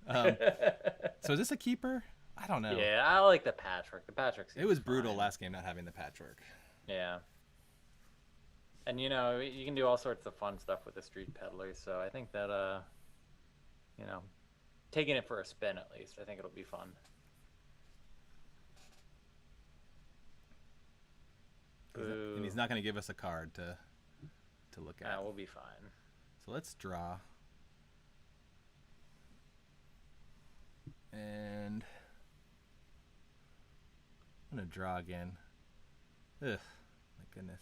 So is this a keeper? I don't know. Yeah, I like the patchwork. The patchwork It was seems brutal fine. last game not having the patchwork. Yeah. And you know, you can do all sorts of fun stuff with the street peddlers, so I think that you know, taking it for a spin at least, I think it'll be fun. And he's not going to give us a card to look at. We'll be fine. So let's draw. And I'm going to draw again. Ugh, my goodness.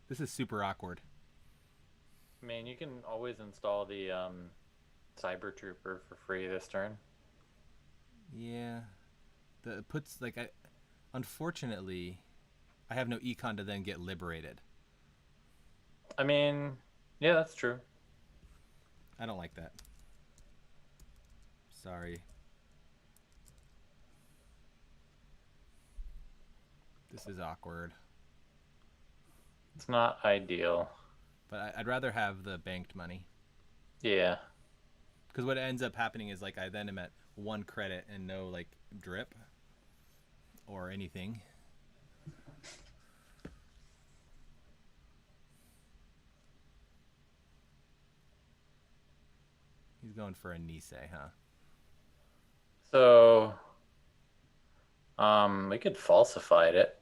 This is super awkward. I mean, you can always install the Cyber Trooper for free this turn. Yeah. It puts, like, unfortunately, I have no econ to then get liberated. I mean, yeah, that's true. I don't like that. Sorry. This is awkward. It's not ideal. But I'd rather have the banked money. Yeah. Because what ends up happening is, like, I then am at 1 credit and no, like, drip or anything. He's going for a Nisei, huh? So, we could falsify it.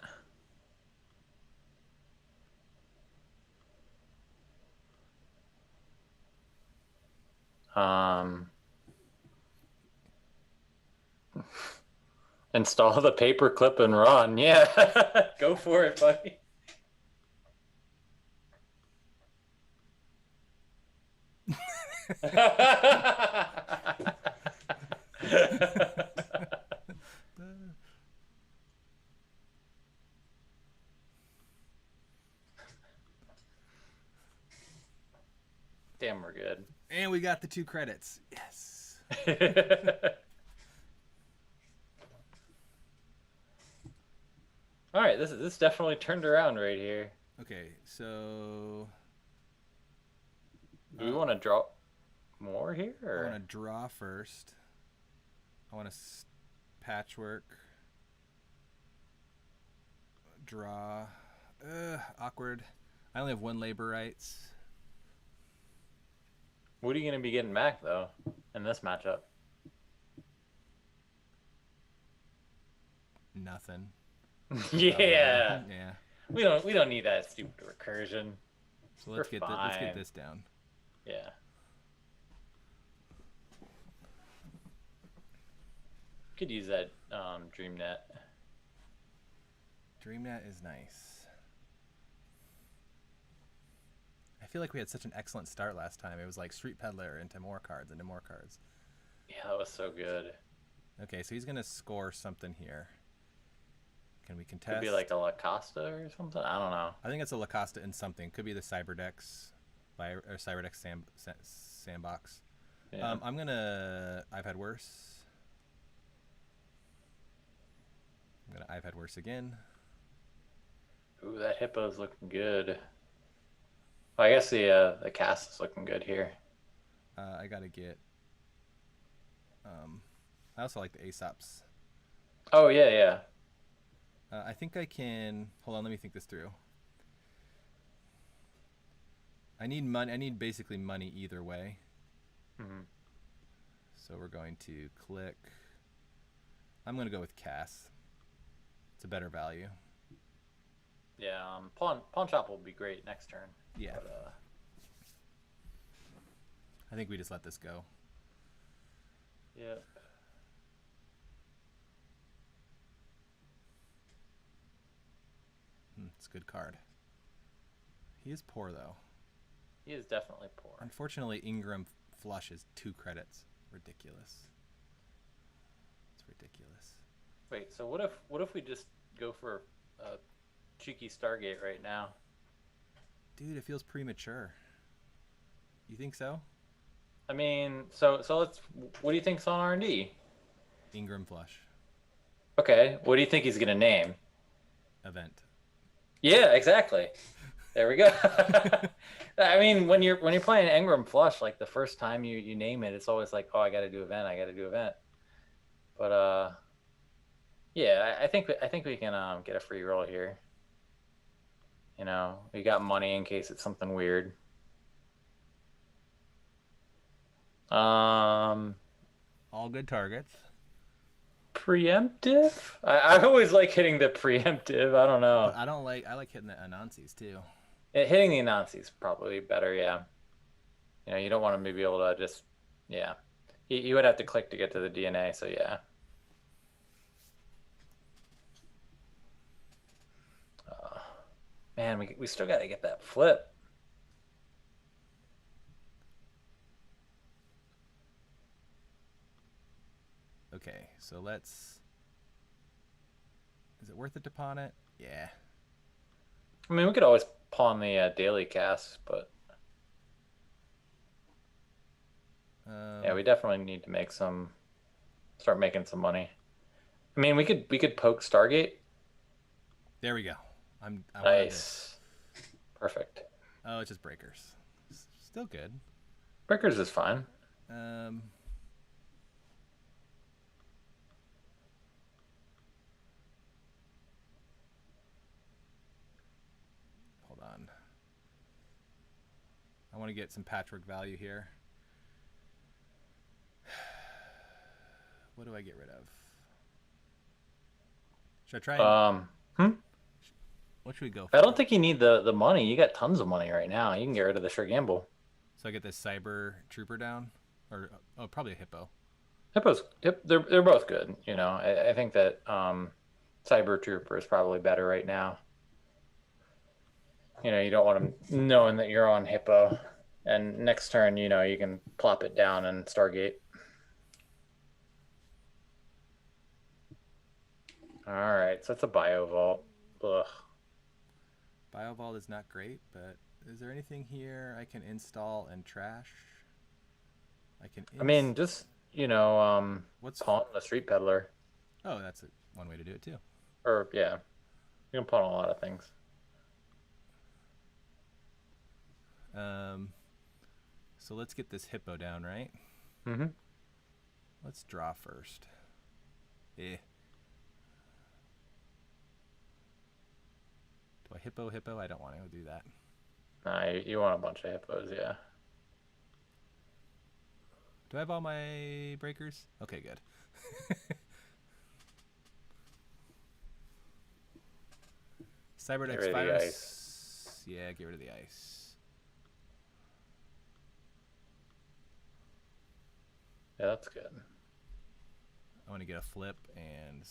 Install the paperclip and run. Yeah, go for it, buddy. Damn, we're good. And we got the 2 credits. Yes. All right, this definitely turned around right here. Okay, so Do we want to draw more here? Or? I want to draw first. I want to patchwork. Draw. Awkward. I only have 1 labor rights. What are you going to be getting back, though, in this matchup? Nothing. Yeah. Yeah. We don't need that stupid recursion. So let's get this down. Yeah. Could use that DreamNet. DreamNet is nice. I feel like we had such an excellent start last time. It was like Street Peddler into more cards, into more cards. Yeah, that was so good. Okay, so he's going to score something here. Can we contest? Could be like a La Costa or something. I don't know. I think it's a La Costa in something. Could be the Cyberdex or Cyberdex sandbox. Yeah. I'm gonna. I've had worse. I've had worse again. Ooh, that hippo's looking good. Well, I guess the cast is looking good here. I gotta get. I also like the Aesops. Oh yeah, yeah. I think I can. Hold on, let me think this through. I need money. I need basically money either way. Mm-hmm. So we're going to click. I'm going to go with Cass. It's a better value. Yeah, pawn shop will be great next turn. Yeah. But, I think we just let this go. Yep. It's a good card. He is poor, though. He is definitely poor. Unfortunately, Ingram flush is 2 credits. Ridiculous. It's ridiculous. Wait, so what if we just go for cheeky Stargate right now. Dude, it feels premature. You think so? I mean, so let's. What do you think's on R&D? Ingram Flush Okay, what do you think he's gonna name? event. Yeah, exactly. There we go. I mean, when you're playing Engram Flush, like the first time you name it, it's always like, oh, I got to do event, I got to do event. But yeah, I think we can get a free roll here. You know, we got money in case it's something weird. Um, All good targets. Preemptive. I always like hitting the preemptive. I don't But know. I don't like. I like hitting the Anansis too. Hitting the Anansi's probably better. Yeah. You know, you don't want to maybe able to just, yeah. You would have to click to get to the DNA. So yeah. Uh, Man, we still got to get that flip. Okay, so let's. Is it worth it to pawn it? Yeah. I mean, we could always pawn the daily cast, but yeah, we definitely need to start making some money. I mean, we could poke Stargate. There we go. I wanted this. Nice. Perfect. Oh, it's just breakers. Still good. Breakers is fine. Um, hold on. I want to get some patchwork value here. What do I get rid of? Should I try and Hmm? what should we go I for? don't think you need the money. You got tons of money right now. You can get rid of the sure gamble. So I get this cyber trooper down, or oh, probably a hippo. They're both good. You know, I think that Cyber Trooper is probably better right now. You know, you don't want them knowing that you're on Hippo, and next turn, you know, you can plop it down and Stargate. All right, so that's a Bio Vault. Ugh. Biovault is not great, but is there anything here I can install and trash? I can I mean, just what's pawn the Street Peddler, oh, that's one way to do it too. or yeah, you can pawn a lot of things. Um, so let's get this hippo down, right? Mm-hmm. Let's draw first. Eh. Do I hippo? I don't want to do that. Nah, you want a bunch of hippos, yeah. Do I have all my breakers? Okay, good. Cyberdex Get rid of the virus. ice. Yeah, get rid of the ice. Yeah, that's good. I want to get a flip and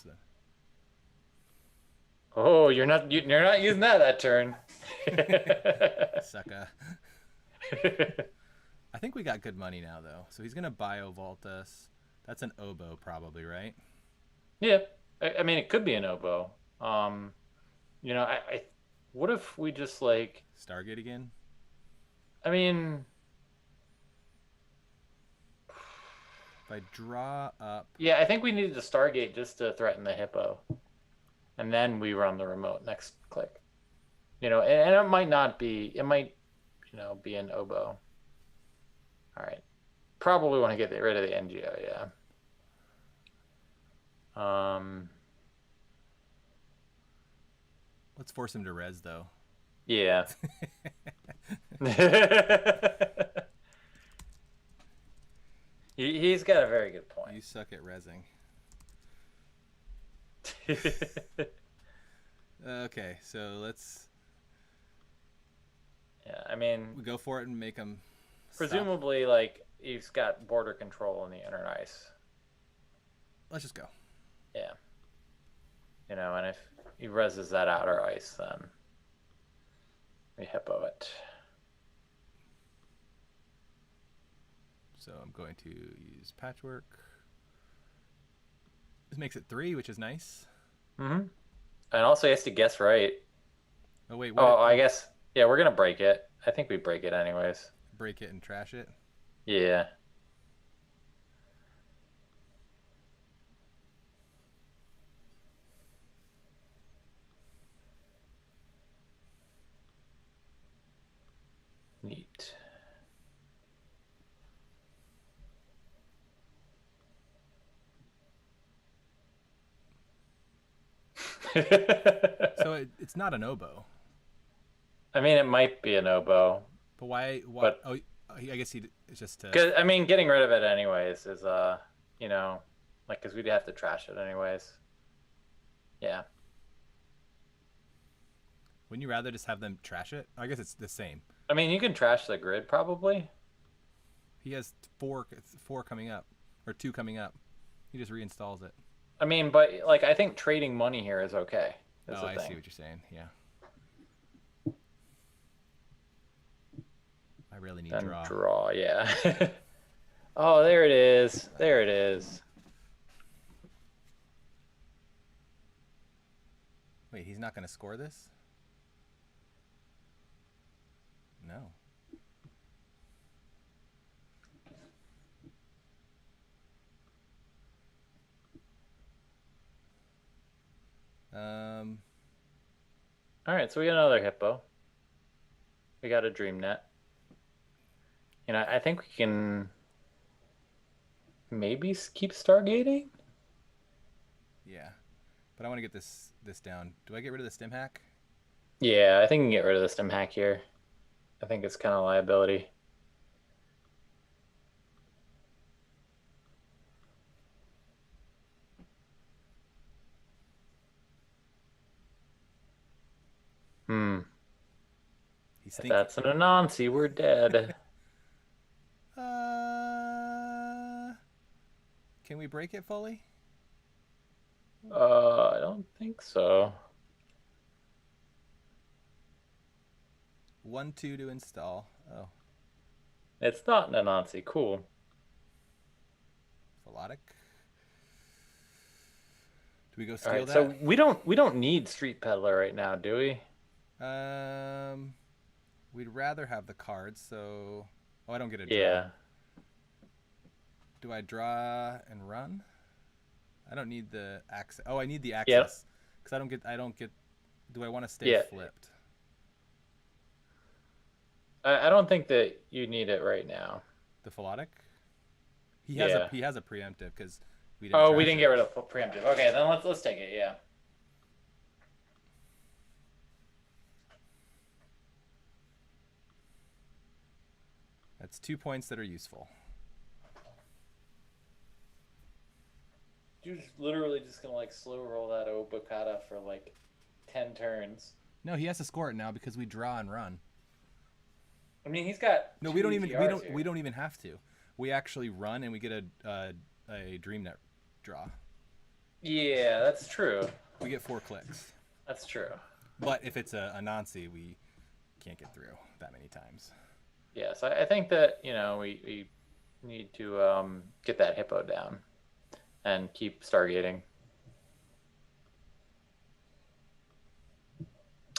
Oh, you're not using that turn. sucker. I think we got good money now though. So he's gonna bio vault us. That's an oboe probably, right? Yeah, I mean it could be an oboe. You know, what if we just like, Stargate again. I mean, If I draw up, yeah, I think we needed to Stargate just to threaten the hippo, and then we run the remote next click. You know, and it might not be, it might, you know, be an oboe. All right, probably want to get rid of the NGO, yeah. let's force him to res though. Yeah. He's got a very good point. You suck at resing. Okay, so let's Yeah, I mean, we go for it and make him presumably, like, he's got border control in the inner ice. Let's just go. Yeah. You know, and if he reses that outer ice, then we hippo it. So I'm going to use patchwork. This makes it 3, which is nice. Mm-hmm. And also, he has to guess right. Oh wait, Oh, I guess. Yeah, we're gonna break it. I think we break it anyways. break it and trash it? Yeah. Neat. So it's not an oboe. I mean, it might be an oboe, But why? What? but Oh, I guess it's just to. cause I mean, getting rid of it anyways is you know, like, cause we'd have to trash it anyways. Yeah. Wouldn't you rather just have them trash it? I guess it's the same. I mean, you can trash the grid probably. He has four coming up, or two coming up. He just reinstalls it. I mean, but like, I think trading money here is okay. Is Oh, the I see thing. what you're saying. Yeah. I really need Then draw. draw, yeah. Oh, there it is. There it is. Wait, he's not going to score this? No. Um, All right, so we got another hippo. We got a dream net. You know, I think we can maybe keep stargating. yeah. But I want to get this down. Do I get rid of the stem hack? Yeah, I think we can get rid of the stem hack here. I think it's kind of liability. Hmm. He's If thinking. that's an Anansi, we're dead. Can we break it fully? I don't think so. 1-2 to install. Oh, It's not an Anansi. Cool. Philotic. Do we go All steal right, that? so we don't need Street Peddler right now, do we? Um, we'd rather have the cards. So, oh, I don't get a draw. Yeah. Do I draw and run? I don't need the access. Oh, I need the Yeah. access because I don't get. Do I want to stay Yeah. flipped? I don't think that you need it right now. The Philotic. Yeah. He has a preemptive because we didn't. Oh, trash we didn't it. get rid of preemptive. Okay, then let's take it. Yeah. That's 2 points that are useful. You're just literally just gonna like slow roll that Obokata for like 10 turns. No, he has to score it now because we draw and run. I mean, he's got No, two we don't even ETRs here. we don't even have to. We actually run and we get a dream net draw. Yeah, that's true. We get 4 clicks. That's true. But if it's a Nancy, we can't get through that many times. Yeah, so I think that, you know, we need to get that hippo down and keep stargating.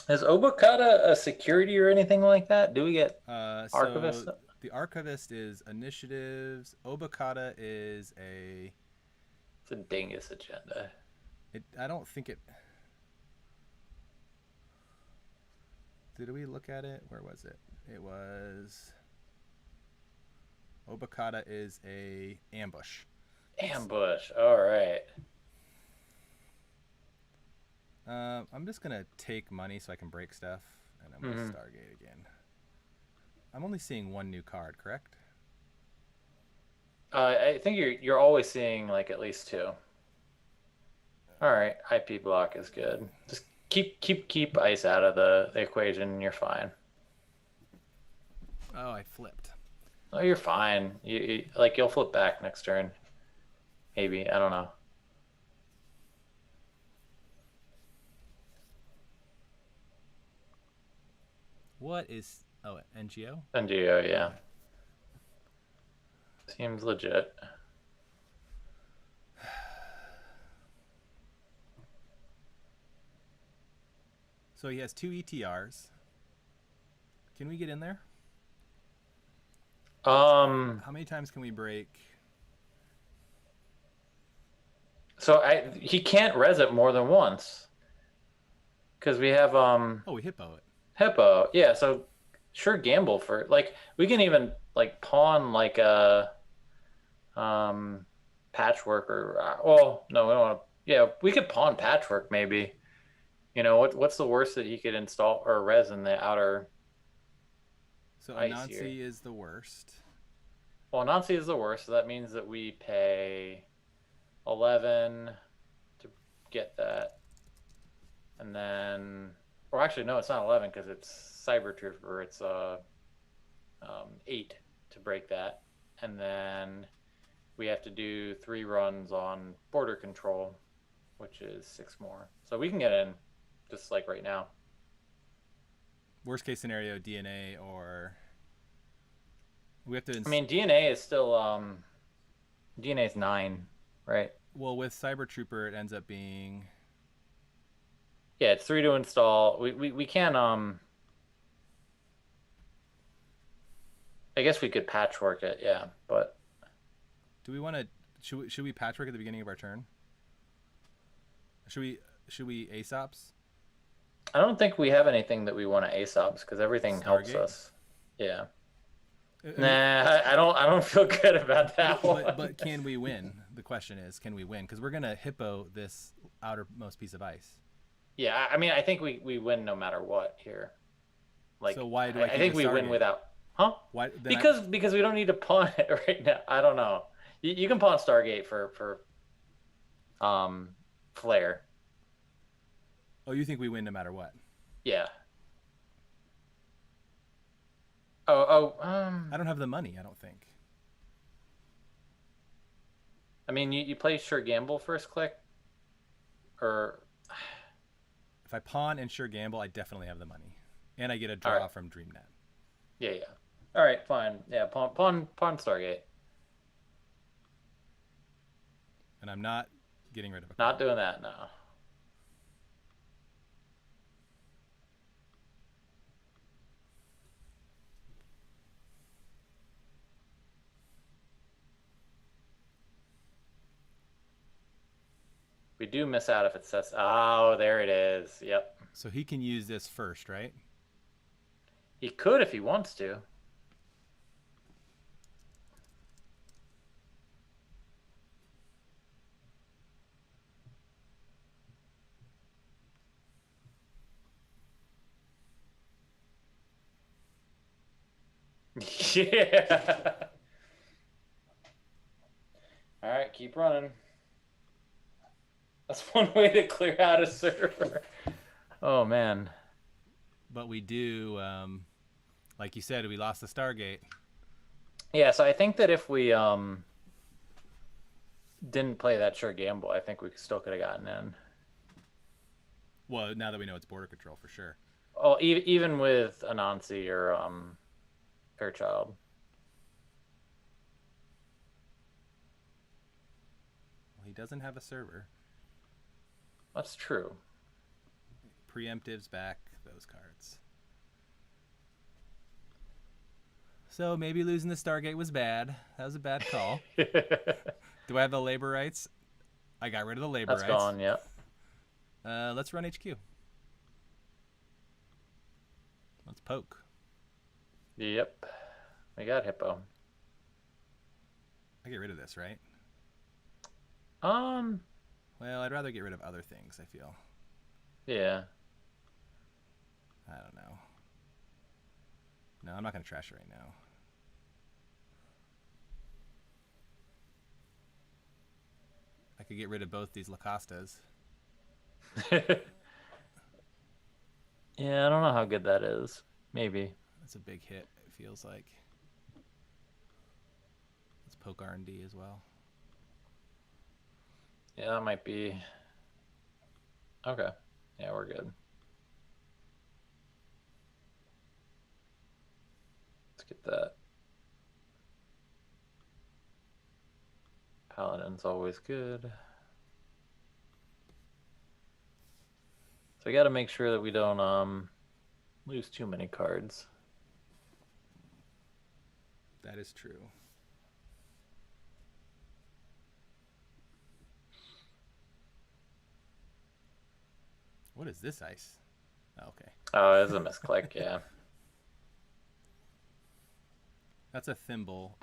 Is Obokata a security or anything like that? Do we get Archivist? So the Archivist is initiatives. Obokata is a. It's a dingus agenda. I don't think it. Did we look at it? Where was it? It was. Obokata is a ambush. Ambush. All right. I'm just gonna take money so I can break stuff, and I'm gonna Stargate again. I'm only seeing one new card, correct? I think you're always seeing like at least 2. All right, IP block is good. Just keep ice out of the equation, and you're fine. Oh, I flipped. Oh, you're fine. You like you'll flip back next turn. Maybe, I don't know. What is NGO? NGO, yeah. Seems legit. So he has 2 ETRs. Can we get in there? Um, How many times can we break? so he can't res it more than once because we have Oh, we hippo it. Hippo. Yeah, so sure gamble for like we can even like pawn like a patchwork or well no we don't want to yeah we could pawn patchwork maybe. You know what's the worst that he could install or res in the outer So ice here? Anansi is the worst. Well, Nancy is the worst, so that means that we pay 11 to get that. And then, or actually, no, it's not 11 because it's Cyber Trooper. It's 8 to break that. And then we have to do 3 runs on Border Control, which is 6 more. So we can get in just like right now. Worst case scenario, DNA or we have to. I mean, DNA is still, DNA is 9, right? Well, with Cyber Trooper, it ends up being. Yeah, it's 3 to install. We can, I guess we could patchwork it, yeah, but Do we want to? Should we patchwork at the beginning of our turn? Should we Aesops? I don't think we have anything that we want to Aesop's because everything helps Stargate? us. Yeah. I mean, Nah, I don't feel good about that one. but can we win? The question is, can we win? Because we're gonna hippo this outermost piece of ice. Yeah, I mean, I think we win no matter what here. Like, So why do I I keep think the we win Stargate? without, huh? Why then? Because we don't need to pawn it right now. I don't know. You can pawn Stargate for Flare. Oh, you think we win no matter what? Yeah. Oh, I don't have the money. I don't think. I mean, you play Sure Gamble first click, or If I pawn and sure gamble, I definitely have the money, and I get a all draw right. from DreamNet. Yeah, yeah. All right, fine. Yeah, pawn Stargate. And I'm not getting rid of a card. Not doing that, no. We do miss out if it says, oh, there it is. Yep. So he can use this first, right? He could if he wants to. Yeah. All right, keep running. That's one way to clear out a server. Oh, man. But we do, like you said, we lost the Stargate. Yeah, so I think that if we didn't play that Sure Gamble, I think we still could have gotten in. Well, now that we know it's border control for sure. Oh, even with Anansi or Fairchild. Well, he doesn't have a server. That's true. Preemptives back those cards. So maybe losing the Stargate was bad. That was a bad call. Do I have the labor rights? I got rid of the labor That's rights. gone, yep. Let's run HQ. Let's poke. Yep. We got Hippo. I get rid of this, right? Um, Well, I'd rather get rid of other things, I feel. yeah. I don't know. No, I'm not going to trash it right now. I could get rid of both these Lacostas. Yeah, I don't know how good that is. Maybe. That's a big hit, it feels like. Let's poke R&D as well. Yeah, that might be. Okay. Yeah, we're good. Let's get that. Paladin's always good. So we got to make sure that we don't lose too many cards. That is true. What is this ice? Oh, okay. Oh, it's a misclick, yeah. That's a thimble,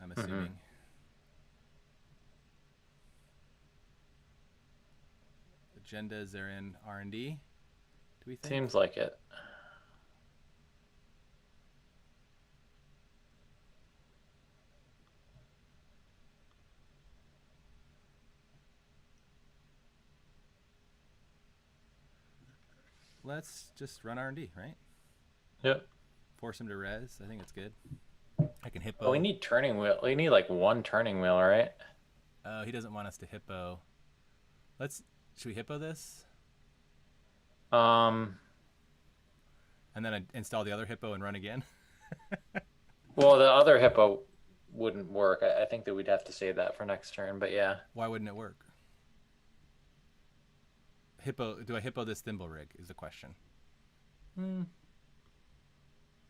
I'm Mm-hmm. assuming. Agendas are in R&D, do we think? Seems like it. Let's just run R&D, right? Yep. Force him to res. I think it's good. I can hippo. Oh, we need turning wheel. We need like one turning wheel, right? He doesn't want us to hippo. Should we hippo this? Um, And then I install the other hippo and run again? well, the other hippo wouldn't work. I think that we'd have to save that for next turn, but yeah. Why wouldn't it work? Do I hippo this thimble rig is the question. Hmm.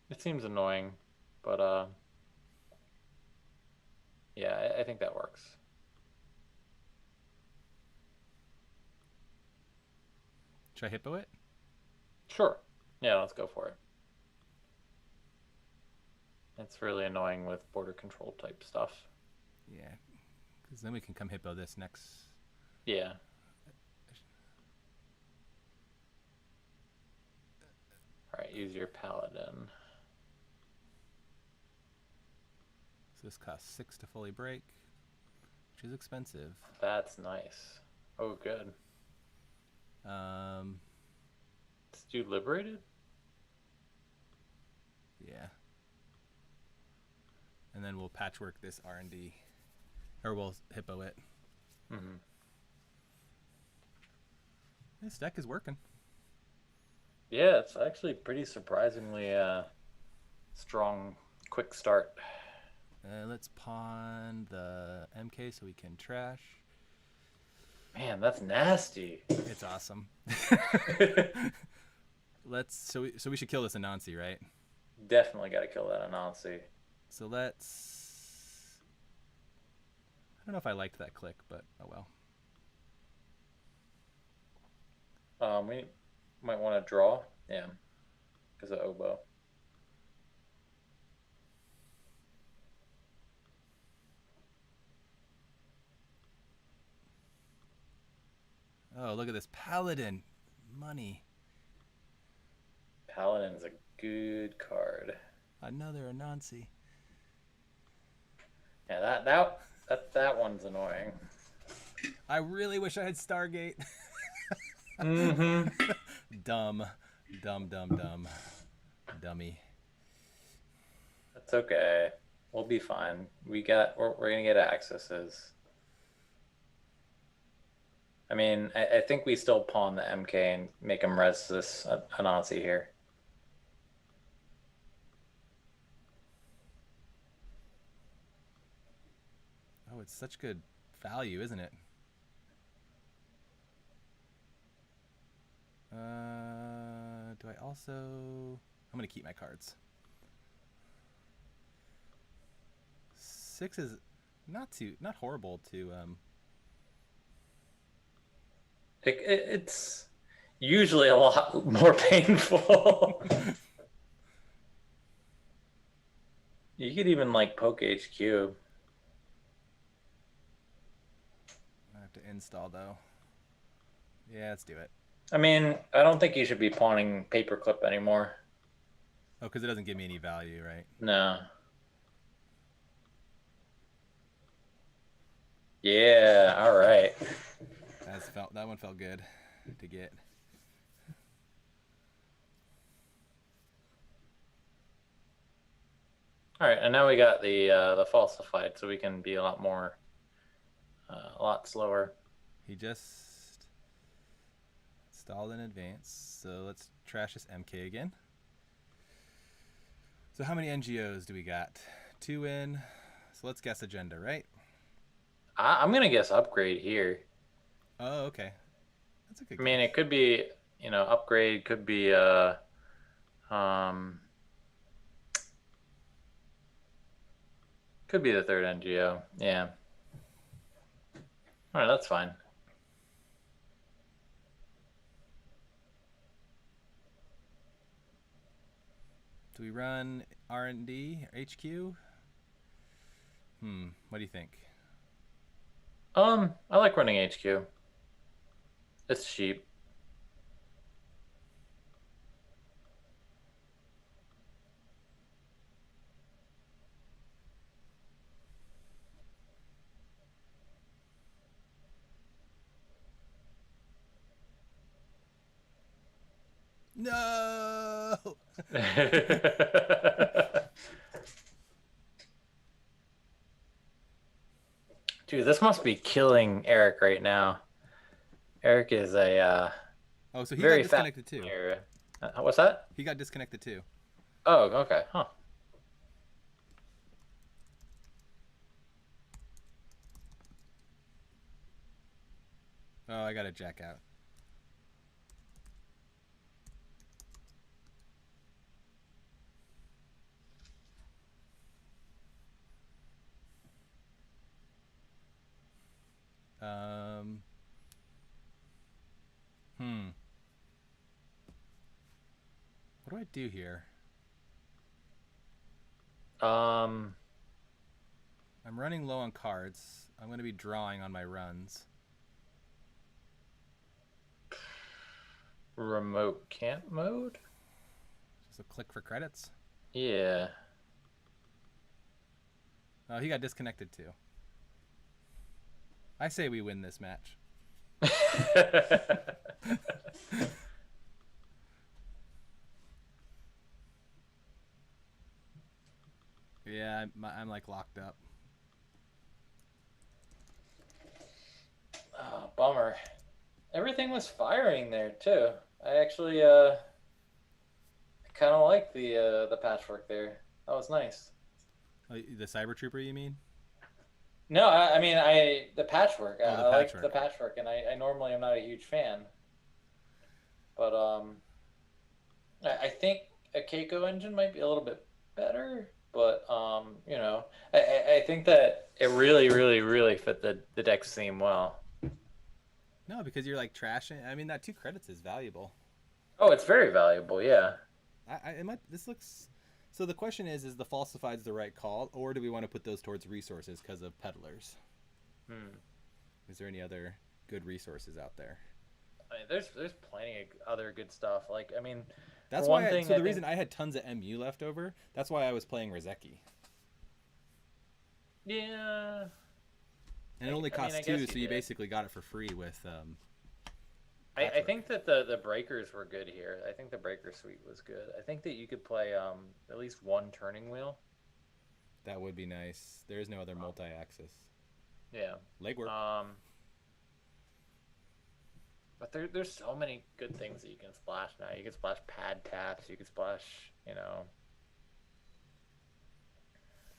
It seems annoying, but yeah, I think that works. Should I hippo it? Sure. Yeah, let's go for it. It's really annoying with border control type stuff. Yeah, because then we can come hippo this next. Yeah. All right, use your paladin. So this costs 6 to fully break, which is expensive. That's nice. Oh, good. Let's do liberated. Yeah. And then we'll patchwork this R&D, or we'll hippo it. Mm-hmm. This deck is working. Yeah, it's actually pretty surprisingly strong, quick start. Let's pawn the MK so we can trash. Man, that's nasty. It's awesome. So we should kill this Anansi, right? Definitely got to kill that Anansi. So let's. I don't know if I liked that click, but oh well. We might want to draw. Yeah, because of oboe. Oh, look at this paladin, money. Paladin's a good card. Another Anansi. Yeah, that one's annoying. I really wish I had Stargate. Mm-hmm. Dumb. Dummy. That's okay. We'll be fine. We're gonna get accesses. I mean, I think we still pawn the MK and make him res this Anansi here. Oh, it's such good value, isn't it? Do I also... I'm going to keep my cards. 6 is not horrible to... It's usually a lot more painful. You could even like poke HQ. I have to install though. Yeah, let's do it. I mean, I don't think you should be pawning paperclip anymore. Oh, because it doesn't give me any value, right? No. Yeah, all right. That one felt good to get. All right, and now we got the falsified, so we can be a lot slower. He just installed in advance, so let's trash this MK again. So how many NGOs do we got? 2 in. So let's guess agenda, right? I'm gonna guess upgrade here. Oh, okay. That's a good I mean, guess. it could be, upgrade could be um could be the third NGO. Yeah. All right, that's fine. Do we run R&D HQ? What do you think? I like running HQ. It's cheap. No. Dude, this must be killing Eric right now. Eric is a Oh, so he got very fast disconnected too. player. What's that? He got disconnected too. Oh, okay. Huh. Oh, I got to jack out. Um, hmm. What do I do here? Um, I'm running low on cards. I'm going to be drawing on my runs. remote camp mode? So click for credits. Yeah. Oh, he got disconnected too. I say we win this match. Yeah, I'm like locked up. Oh, bummer. Everything was firing there too. I actually kind of like the patchwork there. That was nice. Oh, the Cyber Trooper, you mean? No, I mean I the patchwork. Oh, the I liked the patchwork. patchwork, and I normally am not a huge fan, but I think a Keiko engine might be a little bit better. But I think that it really, really, really fit the deck's theme well. No, because you're like trashing. I mean, that 2 credits is valuable. Oh, it's very valuable. Yeah. It might. This looks. So the question is the falsifieds the right call, or do we want to put those towards resources because of peddlers? Hmm. Is there any other good resources out there? I mean, there's plenty of other good stuff. Like, I mean, for That's one why. thing, So I the think, reason I had tons of MU left over. That's why I was playing Rozeki, yeah, and it only I mean, costs I guess two, you so you did. basically got it for free with I Patchwork. think that the breakers were good here. I think the breaker suite was good. I think that you could play at least one turning wheel. That would be nice. There is no other Um, multi-axis yeah. legwork. But there's so many good things that you can splash now. You can splash pad taps. You can splash, you know.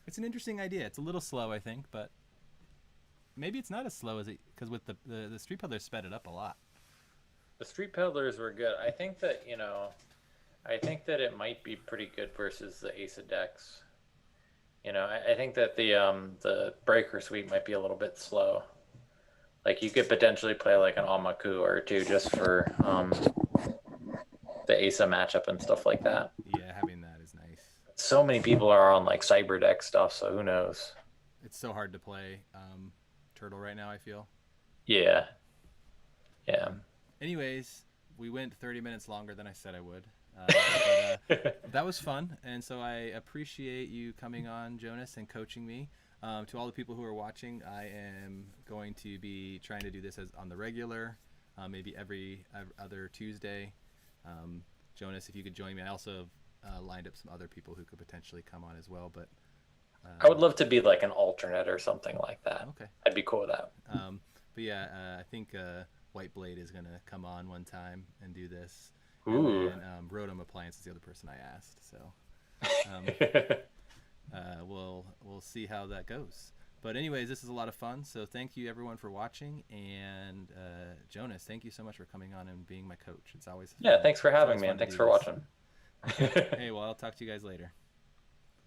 It's an interesting idea. It's a little slow, I think, but maybe it's not as slow as it because with the Street Peddlers sped it up a lot. The street peddlers were good. I think that I think that it might be pretty good versus the Ace of Decks. I think that the breaker suite might be a little bit slow. Like you could potentially play like an Amaku or two just for the Asa matchup and stuff like that. Yeah, having that is nice. So many people are on like cyber deck stuff, so who knows? It's so hard to play Turtle right now. I feel. Yeah, yeah. Anyways, we went 30 minutes longer than I said I would. But that was fun, and so I appreciate you coming on, Jonas, and coaching me. To all the people who are watching, I am going to be trying to do this as on the regular, maybe every other Tuesday. Jonas, if you could join me, I also lined up some other people who could potentially come on as well. But I would love to be like an alternate or something like that. okay, I'd be cool with that. but yeah, I think White Blade is gonna come on one time and do this, and Ooh. then Rotom Appliance is the other person I asked. So we'll see how that goes. But anyways, this is a lot of fun. So thank you everyone for watching. And Jonas, thank you so much for coming on and being my coach. It's always Yeah, thanks for it's having always me, fun and to thanks do for this. watching. Okay. Hey, well, I'll talk to you guys later.